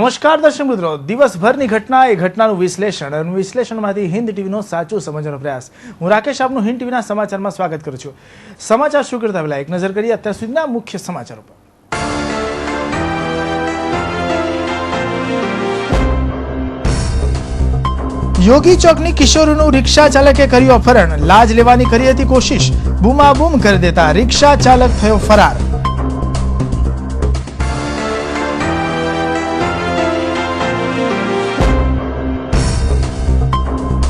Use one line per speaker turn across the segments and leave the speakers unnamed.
નમસ્કાર દર્શક મિત્રો, દિવસભરની ઘટના એ ઘટનાનું વિશ્લેષણ અને વિશ્લેષણમાંથી હિન્દ ટીવીનો સાચું સમજવાનો પ્રયાસ. હું રાકેશ આપનું હિન્દ ટીવીના સમાચારમાં સ્વાગત કરું છું. સમાચાર શરૂ કરતા પહેલા એક નજર કરીએ અત્યાર સુધીના મુખ્ય સમાચારો પર. યોગી ચોકની કિશોરીનું રિક્ષા ચાલકે કર્યું અપહરણ. લાજ લેવાની કરી હતી કોશિશ, બૂમાબૂમ કરી દેતા રિક્ષા ચાલક થયો ફરાર.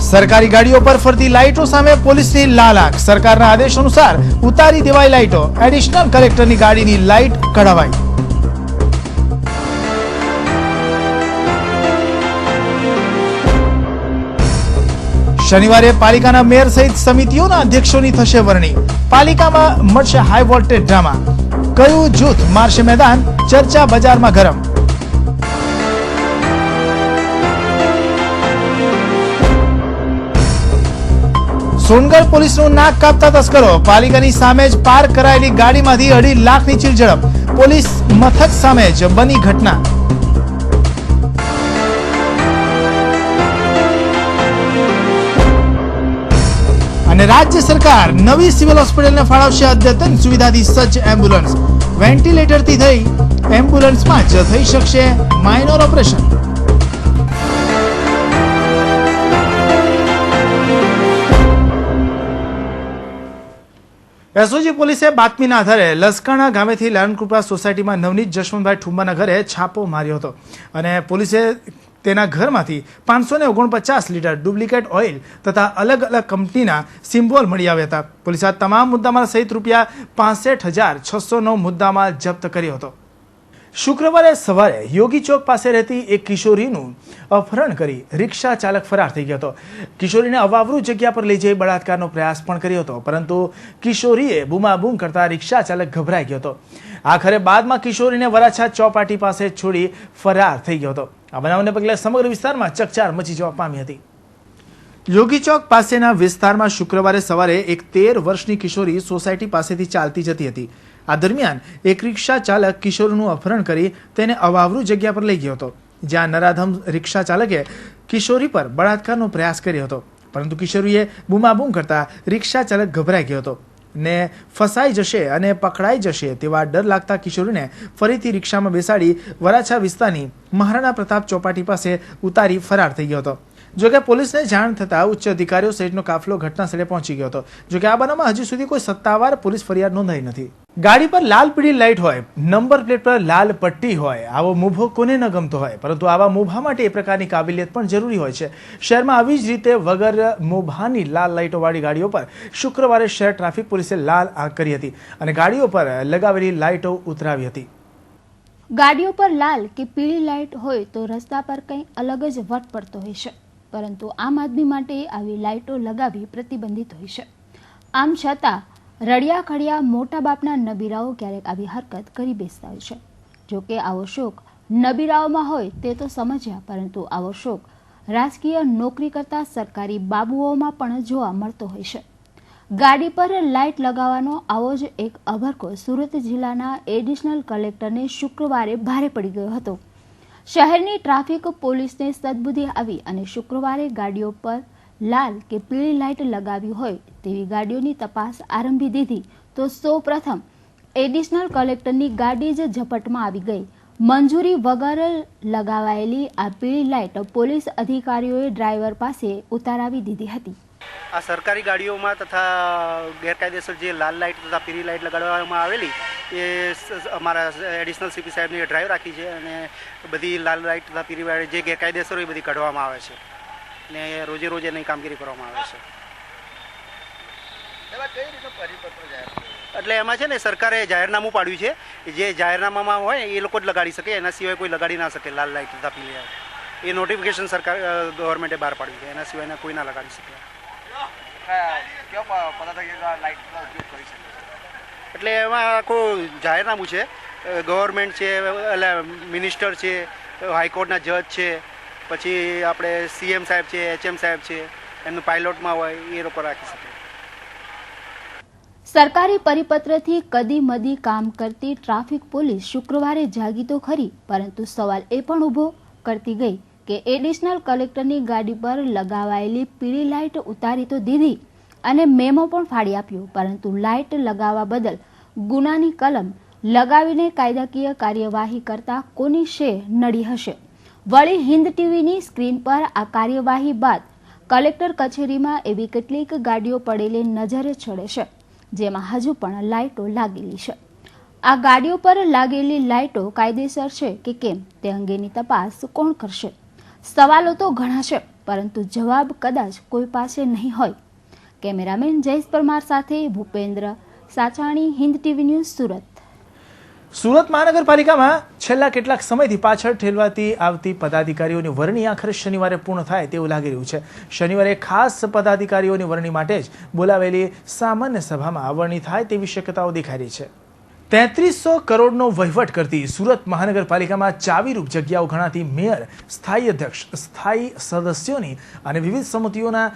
સરકારી ગાડીઓ પર ફરતી લાઇટો સામે પોલીસની લાલ આંખ. સરકારના આદેશ અનુસાર ઉતારી દેવાઈ લાઇટો. એડિશનલ કલેક્ટરની ગાડીની લાઇટ કઢાવાઈ. શનિવારે પાલિકાના મેયર સહિત સમિતિઓના અધ્યક્ષોની થશે વરણી. પાલિકામાં મળશે હાઈ વોલ્ટેજ ડ્રામા. કયું જૂથ મારશે મેદાન? ચર્ચા બજારમાં ગરમ. સોનગઢ પોલીસનું નાક કાપતા તસ્કરો. પાલિકાની સામે જ પાર્ક કરાયેલી ગાડીમાંથી 2.5 લાખની ચીલ ઝડપ. પોલીસ મથક સામે જ બની ઘટના. અને રાજ્ય સરકાર નવી સિવિલ હોસ્પિટલને ફાળવશે અદ્યતન સુવિધાથી સજ્જ એમ્બ્યુલન્સ. વેન્ટિલેટરથી થઈ એમ્બ્યુલન્સમાં જ થઈ શકશે માઇનોર ઓપરેશન. એસઓજી પોલીસે બાતમીના આધારે લસકાણા ગામેથી લાલનકૃપા સોસાયટીમાં નવનીત જશવંતભાઈ ઠુંબાના ઘરે છાપો માર્યો હતો અને પોલીસે તેના ઘરમાંથી 549 લીટર ડુપ્લિકેટ ઓઇલ તથા અલગ અલગ કંપનીના સિમ્બોલ મળી આવ્યા હતા. પોલીસે આ તમામ મુદ્દામાલ સહિત ₹65,600નો મુદ્દામાલ જપ્ત કર્યો હતો. શુક્રવારે સવારે યોગી ચોક પાસે રહેતી એક કિશોરીનું અપહરણ કરી રિક્ષા ચાલક ફરાર થઈ ગયો હતો. કિશોરીને અવાવરૂ જગ્યા પર લઈ જઈ બળાત્કારનો પ્રયાસ પણ કર્યો હતો, પરંતુ કિશોરીએ બૂમાબૂમ કરતા રિક્ષા ચાલક ગભરાઈ ગયો હતો. આખરે બાદમાં કિશોરીને વરાછા ચોપાટી પાસે છોડી ફરાર થઈ ગયો હતો. આ બનાવને પગલે સમગ્ર વિસ્તારમાં ચકચાર મચી જવા પામી હતી. યોગી ચોક પાસેના વિસ્તારમાં શુક્રવારે સવારે એક 13 વર્ષની કિશોરી સોસાયટી પાસેથી ચાલતી જતી હતી. આ દરમિયાન એક રિક્ષા ચાલક કિશોરનું અપહરણ કરી તેને અવાવરૂ જગ્યા પર લઈ ગયો હતો, જ્યાં નરાધમ રિક્ષા ચાલકે કિશોરી પર બળાત્કારનો પ્રયાસ કર્યો હતો, પરંતુ કિશોરીએ બૂમાબૂમ કરતા રિક્ષા ચાલક ગભરાઈ ગયો હતો ને ફસાઈ જશે અને પકડાઈ જશે તેવા ડર લાગતા કિશોરીને ફરીથી રિક્ષામાં બેસાડી વરાછા વિસ્તારની મહારાણા પ્રતાપ ચોપાટી પાસે ઉતારી ફરાર થઈ ગયો હતો. જોકે પોલીસને જાણ થતાં ઉચ્ચ અધિકારીઓ સહિતનો કાફલો ઘટના સ્થળે પહોંચી ગયો હતો. જોકે આ બનાવમાં હજુ સુધી કોઈ સત્તાવાર પોલીસ ફરિયાદ નોંધાઈ નથી. ગાડી પર લાલ પીળી લાઇટ હોય, નંબર પ્લેટ પર લાલ પટ્ટી હોય, આવો મોભો કોને ન ગમતો હોય, પરંતુ આવા મોભા માટે એ પ્રકારની કાબિલિયત પણ જરૂરી હોય છે. શહેરમાં આવી જ રીતે વગર મોભાની લાલ લાઇટો વાળી ગાડીઓ પર શુક્રવારે શહેર ટ્રાફિક પોલીસે લાલ આંખ કરી હતી અને ગાડીઓ પર લગાવેલી લાઇટો ઉતરાવી હતી.
ગાડીઓ પર લાલ કે પીળી લાઇટ હોય તો રસ્તા પર કંઈ અલગ જ વટ પડતો હોય છે, પરંતુ આમ આદમી માટે આવી લાઇટો લગાવવી પ્રતિબંધિત હોય છે. આમ છતાં રડિયા ખડિયા મોટા બાપના નબીરાઓ ક્યારેક આવી હરકત કરી બેસતા હોય છે. જોકે આવો શોખ નબીરાઓમાં હોય તે તો સમજ્યા, પરંતુ આવો શોખ રાજકીય નોકરી કરતા સરકારી બાબુઓમાં પણ જોવા મળતો હોય છે. ગાડી પર લાઇટ લગાવવાનો આવો જ એક અભરકો સુરત જિલ્લાના એડિશનલ કલેક્ટરને શુક્રવારે ભારે પડી ગયો હતો. શહેરની ટ્રાફિક પોલીસને સદબુદ્ધિ આવી અને શુક્રવારે ગાડીઓ પર લાલ કે પીળી લાઇટ લગાવી હોય તેવી ગાડીઓની તપાસ આરંભી દીધી તો સૌપ્રથમ એડિશનલ કલેક્ટરની ગાડી જ ઝપટમાં આવી ગઈ. મંજૂરી વગર લગાવાયેલી આ પીળી લાઇટ પોલીસ અધિકારીઓએ ડ્રાઈવર પાસે ઉતારાવી દીધી હતી.
આ સરકારી ગાડીઓમાં તથા ગેરકાયદેસર જે લાલ લાઇટ તથા પીળી લાઇટ લગાડવામાં આવેલી એ અમારા એડિશનલ સીપી સાહેબની ડ્રાઈવ રાખી છે અને બધી લાલ લાઇટ તથા પીળી લાઇટ જે ગેરકાયદેસર હોય એ બધી કાઢવામાં આવે છે અને રોજે રોજ એની કામગીરી કરવામાં આવે છે. એટલે એમાં છે ને સરકારે જાહેરનામું પાડ્યું છે, જે જાહેરનામામાં હોય એ લોકો જ લગાડી શકે, એના સિવાય કોઈ લગાડી ના શકે લાલ લાઇટ તથા પીળી લાઇટ. એ નોટિફિકેશન સરકાર ગવર્મેન્ટે બહાર પાડ્યું છે, એના સિવાયના કોઈ ના લગાડી શકે. એટલે એમાં આખું જાહેરનામું છે. ગવર્મેન્ટ છે, એટલે મિનિસ્ટર છે, હાઈકોર્ટના જજ છે, પછી આપણે સીએમ સાહેબ છે, એચએમ સાહેબ છે, એમનું પાયલોટમાં હોય એ લોકો રાખી શકે.
સરકારી પરિપત્રથી કદી મદી કામ કરતી ટ્રાફિક પોલીસ શુક્રવારે જાગી તો ખરી, પરંતુ સવાલ એ પણ ઊભો કરતી ગઈ કે એડિશનલ કલેક્ટરની ગાડી પર લગાવાયેલી પીળી લાઇટ ઉતારી તો દીધી અને મેમો પણ ફાડી આપ્યો, પરંતુ લાઇટ લગાવવા બદલ ગુનાની કલમ લગાવીને કાયદાકીય કાર્યવાહી કરતા કોની શે નડી હશે? વળી હિન્દ ટીવીની સ્ક્રીન પર આ કાર્યવાહી બાદ કલેક્ટર કચેરીમાં એવી કેટલીક ગાડીઓ પડેલી નજરે ચડે છે જેમાં હજુ પણ લાઇટો લાગેલી છે. આ ગાડીઓ પર લાગેલી લાઇટો કાયદેસર છે કે કેમ તે અંગેની તપાસ કોણ કરશે? સવાલો તો ઘણા છે, પરંતુ જવાબ કદાચ કોઈ પાસે નહીં હોય. કેમેરામેન જયેશ પરમાર સાથે ભૂપેન્દ્ર સાચાણી, હિન્દ ટીવી ન્યૂઝ, સુરત.
સુરત મહાનગરપાલિકામાં છેલ્લા કેટલાક સમયથી પાછળ ઠેલવાતી આવતી પદાધિકારીઓની વરણી આખરે શનિવારે પૂર્ણ થાય તેવું લાગી રહ્યું છે. શનિવારે ખાસ પદાધિકારીઓની વરણી માટે જ બોલાવેલી સામાન્ય સભામાં વરણી થાય તેવી શક્યતાઓ દેખાઈ રહી છે. 3300 કરોડનો વહીવટ કરતી સુરત મહાનગરપાલિકામાં ચાવીરૂપ જગ્યાઓ ગણાતી મેયર, સ્થાયી અધ્યક્ષ, સ્થાયી સદસ્યોની અને વિવિધ સમિતિઓના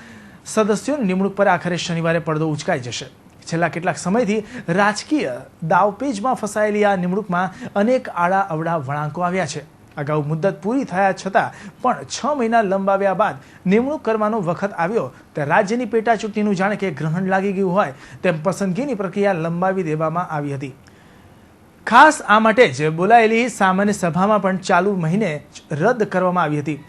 સદસ્યોની નિમણૂક પર આખરે શનિવારે પડદો ઉચકાઈ જશે. છેલ્લા કેટલાક સમયથી રાજકીય દાવપેચમાં ફસાયેલી આ નિમણૂકમાં અનેક આડા અવડા વળાંકો આવ્યા છે. અગાઉ મુદ્દત પૂરી થયા છતાં પણ 6 મહિના લંબાવ્યા બાદ નિમણૂક કરવાનો વખત આવ્યો ત્યારે રાજ્યની પેટા ચૂંટણીનું જાણે કે ગ્રહણ લાગી ગયું હોય તેમ પસંદગીની પ્રક્રિયા લંબાવી દેવામાં આવી હતી. ખાસ આ માટે જ બોલાયેલી સામાન્ય સભામાં પણ ચાલુ મહિને રદ કરવામાં આવી હતી.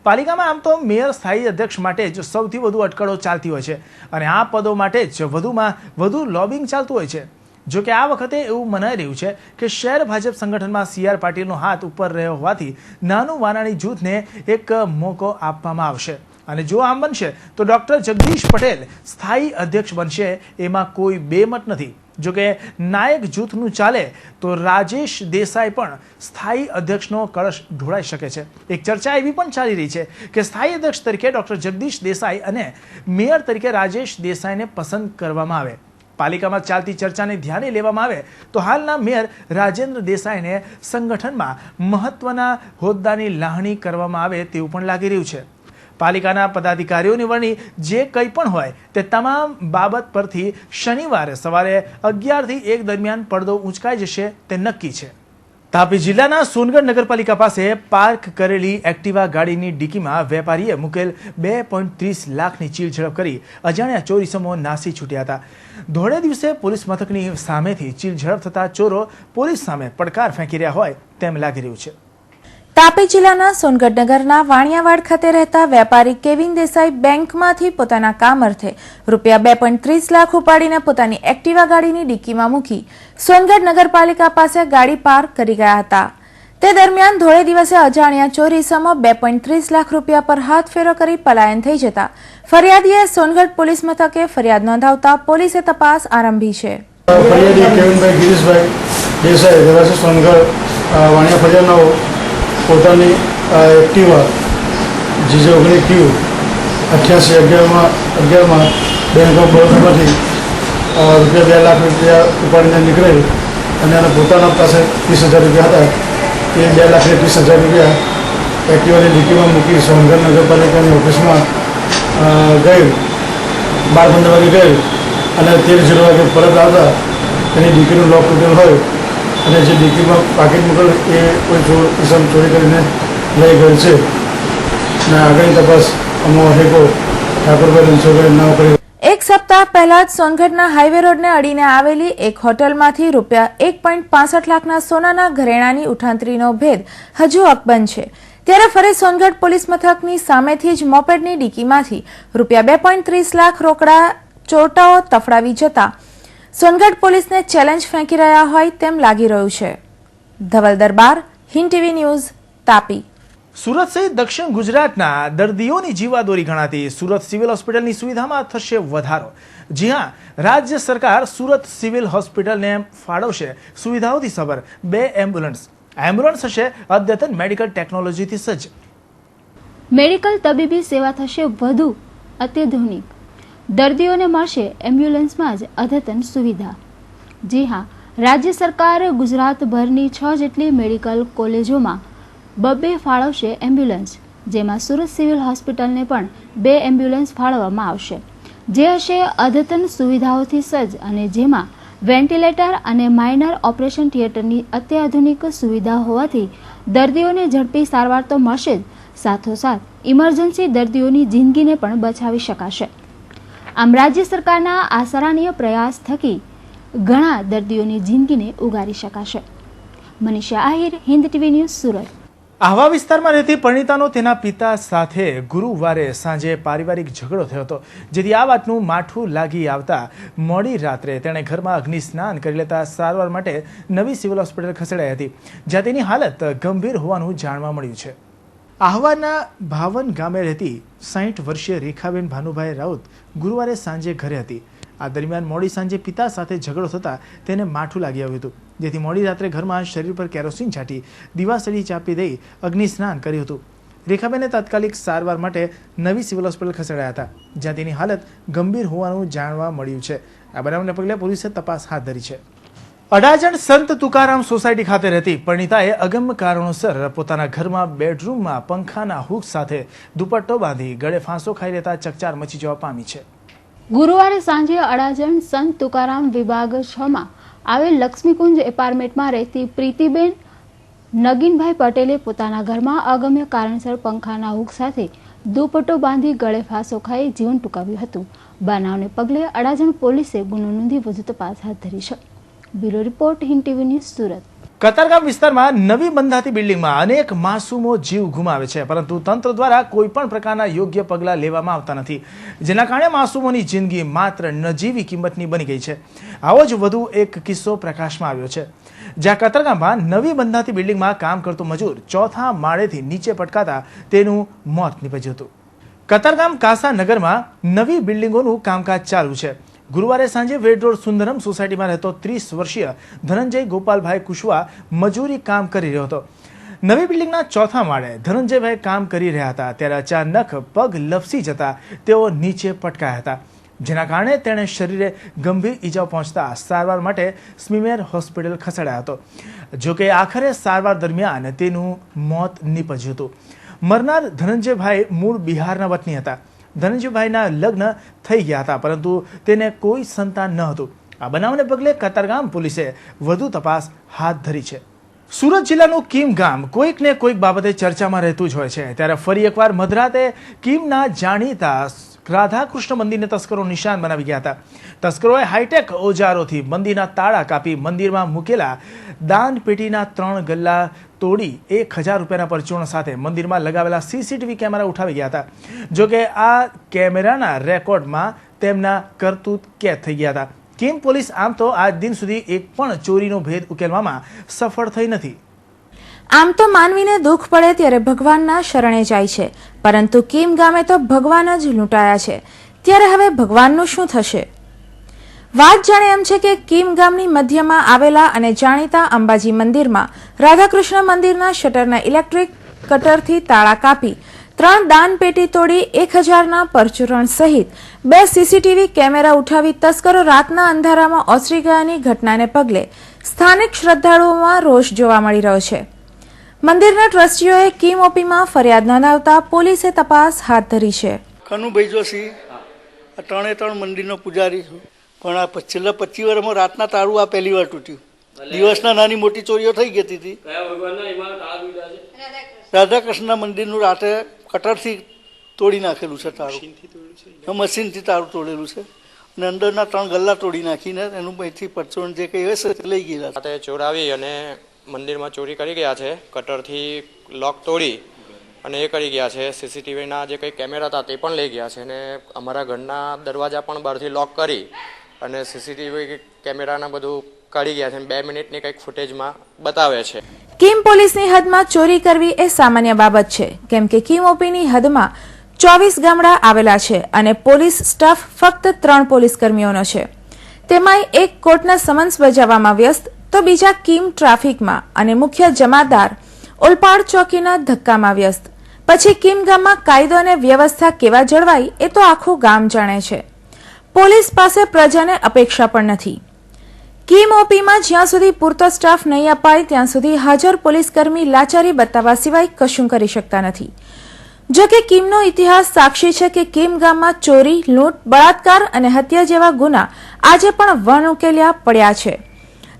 પાલિકામાં આમ તો મેયર, સ્થાયી અધ્યક્ષ માટે જ સૌથી વધુ અટકળો ચાલતી હોય છે અને આ પદો માટે જ વધુમાં વધુ લોબિંગ ચાલતું હોય છે. જો કે આ વખતે એવું મનાઈ રહ્યું છે કે શહેર ભાજપ સંગઠનમાં CR પાટીલનો હાથ ઉપર રહ્યો હોવાથી નાનું વાનાણી જૂથને એક મોકો આપવામાં આવશે અને જો આમ બનશે તો ડોક્ટર જગદીશ પટેલ સ્થાયી અધ્યક્ષ બનશે, એમાં કોઈ બેમત નથી. જો કે નાયક જૂથનું ચાલે તો રાજેશ દેસાઈ પણ સ્થાયી અધ્યક્ષનો કળશ ઢોળાઈ શકે છે. એક ચર્ચા એવી પણ ચાલી રહી છે કે સ્થાયી અધ્યક્ષ તરીકે ડોક્ટર જગદીશ દેસાઈ અને મેયર તરીકે રાજેશ દેસાઈને પસંદ કરવામાં આવે. પાલિકામાં ચાલતી ચર્ચાને ધ્યાને લેવામાં આવે તો હાલના મેયર રાજેન્દ્ર દેસાઈને સંગઠનમાં મહત્વના હોદ્દાની લાહણી કરવામાં આવે તેવું પણ લાગી રહ્યું છે. પાલિકાના પદાધિકારીઓની વરણી જે કંઈ પણ હોય તે તમામ બાબત પરથી શનિવારે સવારે 11 થી 1 દરમિયાન પડદો ઉંચકાઈ જશે તે નક્કી છે. તાપી જિલ્લાના સોનગઢ નગરપાલિકા પાસે પાર્ક કરેલી એક્ટિવા ગાડીની ડીકીમાં વેપારીએ મૂકેલ 2.30 લાખની ચીલ ઝડપ કરી અજાણ્યા ચોર ઇસમો નાસી છૂટ્યા હતા. ધોળે દિવસે પોલીસ મથકની સામેથી ચીલ ઝડપ થતા ચોરો પોલીસ સામે પડકાર ફેંકી રહ્યા હોય તેમ લાગી રહ્યું છે.
તાપી જિલ્લાના સોનગઢ નગરના વાણિયાવાડ ખાતે રહેતા વેપારી કેવિન દેસાઈ બેંકમાંથી પોતાના કામ અર્થે રૂપિયા 2.30 લાખ ઉપાડીને પોતાની એક્ટિવા ગાડીની ડિક્કીમાં મૂકી સોનગઢ નગરપાલિકા પાસે ગાડી પાર્ક કરી ગયા હતા. તે દરમિયાન ધોળે દિવસે અજાણ્યા ચોર ઇસમો 2.30 લાખ રૂપિયા પર હાથ ફેરો કરી પલાયન થઈ જતા ફરિયાદીએ સોનગઢ પોલીસ મથકે ફરિયાદ નોંધાવતા પોલીસે તપાસ આરંભી છે.
ફરિયાદી કેવિનભાઈ ગિરીશભાઈ દેસાઈ રહેવાસી સોનગઢ વાણિયા ફરિયાદનો પોતાની એક્ટિવા GJ19Q 8811માં બેંક ઓફ બરોડામાંથી રૂપિયા 2 લાખ રૂપિયા ઉપાડીને નીકળેલ અને એના પોતાના પાસે 30,000 રૂપિયા હતા. એ 2,30,000 રૂપિયા એક્ટિવાની ડિક્કીમાં મૂકી સોનગઢ નગરપાલિકાની ઓફિસમાં ગઈ. 12-15 વાગે ગઈ અને 13:00 વાગે પરત આવતા એની ડિક્કીનું લોક તૂટેલ હોય અને જે ડિક્કીમાં પાકીટ મૂકેલ એ કોઈ ઇસમ ચોરી કરીને લઈ ગયેલ છે અને આગળની તપાસ અમો હેકો ઠાકોરભાઈ રણછોડભાઈ નામ કરી.
એક સપ્તાહ પહેલા જ સોનગઢના હાઈવે રોડને અડીને આવેલી એક હોટલમાંથી રૂપિયા 1.65 લાખના સોનાના ઘરેણાની ઉઠાંતરીનો ભેદ હજુ અકબંધ છે. ત્યારે ફરી સોનગઢ પોલીસ મથકની સામેથી જ મોપેડની ડિક્કીમાંથી રૂપિયા 2.30 લાખ રોકડા ચોરટાઓ તફડાવી જતા સોનગઢ પોલીસને ચેલેન્જ ફેંકી રહ્યા હોય તેમ લાગી રહ્યું છે. ધવલ દરબાર, હિન્દ ટીવી ન્યૂઝ, તાપી.
સુરત સહિત દક્ષિણ ગુજરાતના દર્દીઓની જીવાદોરી ગણાતી સુરત સિવિલ હોસ્પિટલની સુવિધામાં થશે વધારો. જી હા, રાજ્ય સરકાર સુરત સિવિલ હોસ્પિટલને ફાળવશે સુવિધાઓથી સભર 2 એમ્બ્યુલન્સ. એમ્બ્યુલન્સ હશે અદ્યતન મેડિકલ ટેકનોલોજીથી સજ્જ.
મેડિકલ તબીબી સેવા થશે વધુ અત્યાધુનિક. દર્દીઓને મળશે એમ્બ્યુલન્સમાં જ અદ્યતન સુવિધા. જી હા, રાજ્ય સરકાર ગુજરાતભરની 6 જેટલી મેડિકલ કોલેજોમાં 2 ફાળવશે એમ્બ્યુલન્સ, જેમાં સુરત સિવિલ હોસ્પિટલને પણ 2 એમ્બ્યુલન્સ ફાળવવામાં આવશે, જે હશે અદ્યતન સુવિધાઓથી સજ્જ અને જેમાં વેન્ટિલેટર અને માઇનર ઓપરેશન થિયેટરની અત્યાધુનિક સુવિધા હોવાથી દર્દીઓને ઝડપી સારવાર તો મળશે જ, સાથોસાથ ઇમરજન્સી દર્દીઓની જિંદગીને પણ બચાવી શકાશે. આમ રાજ્ય સરકારના આ સરાહનીય પ્રયાસ થકી ઘણા દર્દીઓની જિંદગીને ઉગારી શકાશે. Manisha Ahir, Hind TV news, Surat.
આહવા વિસ્તારમાં રહેતી પરિણીતાનો તેના પિતા સાથે ગુરુવારે સાંજે પારિવારિક ઝઘડો થયો હતો, જેથી આ વાતનું માઠું લાગી આવતા મોડી રાત્રે તેણે ઘરમાં અગ્નિ સ્નાન કરી લેતા સારવાર માટે નવી સિવિલ હોસ્પિટલ ખસેડાઈ હતી, જ્યાં તેની હાલત ગંભીર હોવાનું જાણવા મળ્યું છે. આહવાના ભાવન ગામે રહેતી 60 વર્ષીય રેખાબેન ભાનુભાઈ રાઉત ગુરુવારે સાંજે ઘરે હતી. આ દરમિયાન મોડી સાંજે પિતા સાથે ઝઘડો થતાં તેને માઠું લાગી આવ્યું હતું, જેથી મોડી રાત્રે ઘરમાં શરીર પર કેરોસીન છાંટી દીવાસળી ચાપી દઈ અગ્નિ સ્નાન કર્યું હતું. રેખાબેને તાત્કાલિક સારવાર માટે નવી સિવિલ હોસ્પિટલ ખસેડાયા હતા, જ્યાં તેની હાલત ગંભીર હોવાનું જાણવા મળ્યું છે. આ બનાવને પગલે પોલીસે તપાસ હાથ ધરી છે. અડાજણ સંત તુકારામ સોસાયટી ખાતે રહેતી પરિણીતાએ અગમ્ય કારણોસર પોતાના ઘરમાં બેડરૂમમાં પંખાના હૂક સાથે દુપટ્ટો બાંધી ગળે ફાંસો ખાઈ લેતા ચકચાર મચી જવા પામી છે.
ગુરુવારે સાંજે અડાજણ સંત તુકારામ વિભાગ 6 માં આવેલ લક્ષ્મીકુંજ એપાર્ટમેન્ટમાં રહેતી પ્રીતિબેન નગીનભાઈ પટેલે પોતાના ઘરમાં અગમ્ય કારણસર પંખાના હૂક સાથે દુપટ્ટો બાંધી ગળે ફાંસો ખાઈ જીવન ટૂંકાવ્યું હતું. બનાવને પગલે અડાજણ પોલીસે ગુનો નોંધી વધુ તપાસ હાથ ધરી છે. Bureau report, Hind TV news, Surat.
Katargam વિસ્તારમાં નવી બંધાતી બિલ્ડિંગમાં અનેક માસૂમો જીવ ગુમાવે છે, પરંતુ તંત્ર દ્વારા કોઈ પણ પ્રકારના યોગ્ય પગલાં લેવામાં આવતા નથી, જેના કારણે માસૂમોની જિંદગી માત્ર નજીવી કિંમતની બની ગઈ છે. આવો જ વધુ એક કિસ્સો પ્રકાશમાં આવ્યો છે, જ્યાં કતારગામમાં નવી બંધાતી બિલ્ડિંગમાં કામ કરતો મજૂર 4થા માળેથી નીચે પટકાતા તેનું મોત નીપજ્યું હતું. કતારગામ કાસાનગરમાં નવી બિલ્ડિંગોનું કામકાજ ચાલુ છે. ગુરુવારે સાંજે વેડ રોડ સુંદરમ સોસાયટીમાં રહેતો 30 વર્ષીય ધનંજય ગોપાલભાઈ કુશવા મજૂરી કામ કરી રહ્યો હતો. નવી બિલ્ડિંગના 4થા માળે ધનંજયભાઈ કામ કરી રહ્યા હતા, ત્યારે અચાનક પગ લપસી જતા તેઓ નીચે પટકાયા હતા, જેના કારણે તેણે શરીરે ગંભીર ઈજાઓ પહોંચતા સારવાર માટે સ્મીમેર હોસ્પિટલ ખસેડાયો હતો. જોકે આખરે સારવાર દરમિયાન તેનું મોત નીપજ્યું હતું. મરનાર ધનંજયભાઈ મૂળ બિહારના વતની હતા. ધનંજયભાઈના લગ્ન થઈ ગયા હતા, પરંતુ તેને કોઈ સંતાન ન હતું. આ બનાવને પગલે કતારગામ પોલીસે વધુ તપાસ હાથ ધરી છે. સુરત જિલ્લાનું કીમ ગામ કોઈક ને કોઈક બાબતે ચર્ચામાં રહેતું જ હોય છે, ત્યારે ફરી એકવાર મધરાતે કીમના જાણીતા રાધાકૃષ્ણ મંદિરને તસ્કરો નિશાન બનાવી ગયા હતા. તસ્કરોએ હાઈટેક ઓજારોથી મંદિરના તાળા કાપી મંદિરમાં મૂકેલા દાન પેટીના 3 ગલ્લા તોડી 1000 રૂપિયાના પરચુરણ સાથે મંદિરમાં લગાવેલા સીસીટીવી કેમેરા ઉઠાવી ગયા હતા. જોકે આ કેમેરાના રેકોર્ડમાં તેમના કરતૂત કેદ થઈ ગયા હતા. કીમ પોલીસ આમ તો આજ દિન સુધી એક પણ ચોરીનો ભેદ ઉકેલવામાં સફળ થઈ નથી.
આમ તો માનવીને દુઃખ પડે ત્યારે ભગવાનના શરણે જાય છે, પરંતુ કીમ ગામે તો ભગવાન જ લૂંટાયા છે. ત્યારે હવે ભગવાનનું શું થશે? વાત જાણે એમ છે કે કીમ ગામની મધ્યમાં આવેલા અને જાણીતા અંબાજી મંદિરમાં રાધાકૃષ્ણ મંદિરના શટરના ઇલેક્ટ્રિક કટરથી તાળા કાપી 3 દાન પેટી તોડી 1000ના પરચુરણ સહિત 2 સીસીટીવી કેમેરા ઉઠાવી તસ્કરો રાતના અંધારામાં ઓસરી ગયાની ઘટનાને પગલે સ્થાનિક શ્રદ્ધાળુઓમાં રોષ જોવા મળી રહ્યો છે. મંદિરના ટ્રસ્ટીઓએ કીમ ઓપીમાં ફરિયાદ નોંધાવતા પોલીસે તપાસ હાથ ધરી છે.
કનુભાઈ જોશી, 3 મંદિરનો પૂજારી છું, પણ આ છેલ્લા 25 વર્ષમાં રાતના તાળું આ પહેલી વાર તૂટ્યું. દિવસના નાની મોટી ચોરીઓ થઈ ગઈ હતી. રાધાકૃષ્ણના મંદિરનું રાતે કટરથી તોડી નાખેલું છે તાળું, મશીનથી તાળું તોડેલું છે, અને અંદરના 3 ગલ્લા તોડી નાખીને એનું અહીંથી પરચુરણ જે કંઈ હશે તે લઈ ગયેલા.
રાતે ચોરાવી અને મંદિરમાં ચોરી કરી ગયા છે, કટરથી લોક તોડી અને એ કરી ગયા છે. સીસીટીવીના જે કંઈ કેમેરા હતા તે પણ લઈ ગયા છે, અને અમારા ઘરના દરવાજા પણ બહારથી લોક કરી અને સીસીટીવી કેમેરાના બધું કાઢી ગયા છે. 2 મિનિટની કંઈક ફૂટેજમાં બતાવે છે.
કીમ પોલીસની હદમાં ચોરી કરવી એ સામાન્ય બાબત છે, કેમ કે કીમ ઓપીની હદમાં 24 ગામડા આવેલા છે અને પોલીસ સ્ટાફ ફક્ત 3 પોલીસ કર્મીઓનો છે. તેમાંય એક કોર્ટના સમન્સ બજાવવામાં વ્યસ્ત, તો બીજા કીમ ટ્રાફિકમાં અને મુખ્ય જમાદાર ઓલપાડ ચોકીના ધક્કામાં વ્યસ્ત. પછી કીમ ગામમાં કાયદો અને વ્યવસ્થા કેવા જળવાય એ તો આખું ગામ જાણે છે. પોલીસ પાસે પ્રજાને અપેક્ષા પણ નથી. કીમ ઓપીમાં જ્યાં સુધી પૂરતો સ્ટાફ નહીં અપાય ત્યાં સુધી હાજર પોલીસકર્મી લાચારી બતાવવા સિવાય કશું કરી શકતા નથી. જો કે કીમનો ઇતિહાસ સાક્ષી છે કે કીમ ગામમાં ચોરી, લૂંટ, બળાત્કાર અને હત્યા જેવા ગુના આજે પણ વણઉકેલ્યા પડ્યા છે.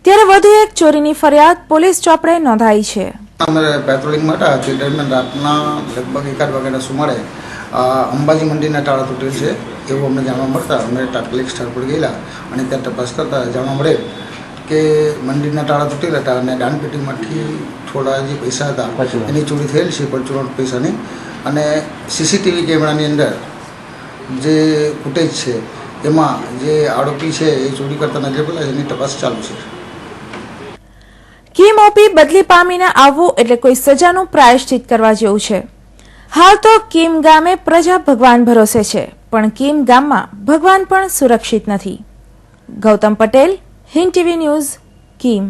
ત્યારે વધુ એક ચોરીની ફરિયાદ પોલીસ ચોપડે નોંધાઈ છે.
અમે પેટ્રોલિંગ માટે તે દરમિયાન રાતના લગભગ 1 વાગ્યાના સુમારે અંબાજી મંદિરના તાળા તૂટેલ છે એવું અમને જાણવા મળતા અમે તાત્કાલિક સ્થળ પર ગયેલા અને ત્યાં તપાસ કરતા જાણવા મળે કે મંદિરના તાળા તૂટેલા હતા અને દાનપેટીમાંથી થોડા જે પૈસા હતા એની ચોરી થયેલ છે, પરચુરણ પૈસાની. અને સીસીટીવી કેમેરાની અંદર જે ફૂટેજ છે એમાં જે આરોપી છે એ ચોરી કરતા નજરે પડ્યા છે, એની તપાસ ચાલુ છે.
કીમ ઓપી બદલી પામીને આવવું એટલે કોઈ સજાનું પ્રાયશ્ચિત કરવા જેવું છે. હાલ તો કીમ ગામે પ્રજા ભગવાન ભરોસે છે, પણ કીમ ગામમાં ભગવાન પણ સુરક્ષિત નથી. Gautam Patel, Hind TV news, Kim.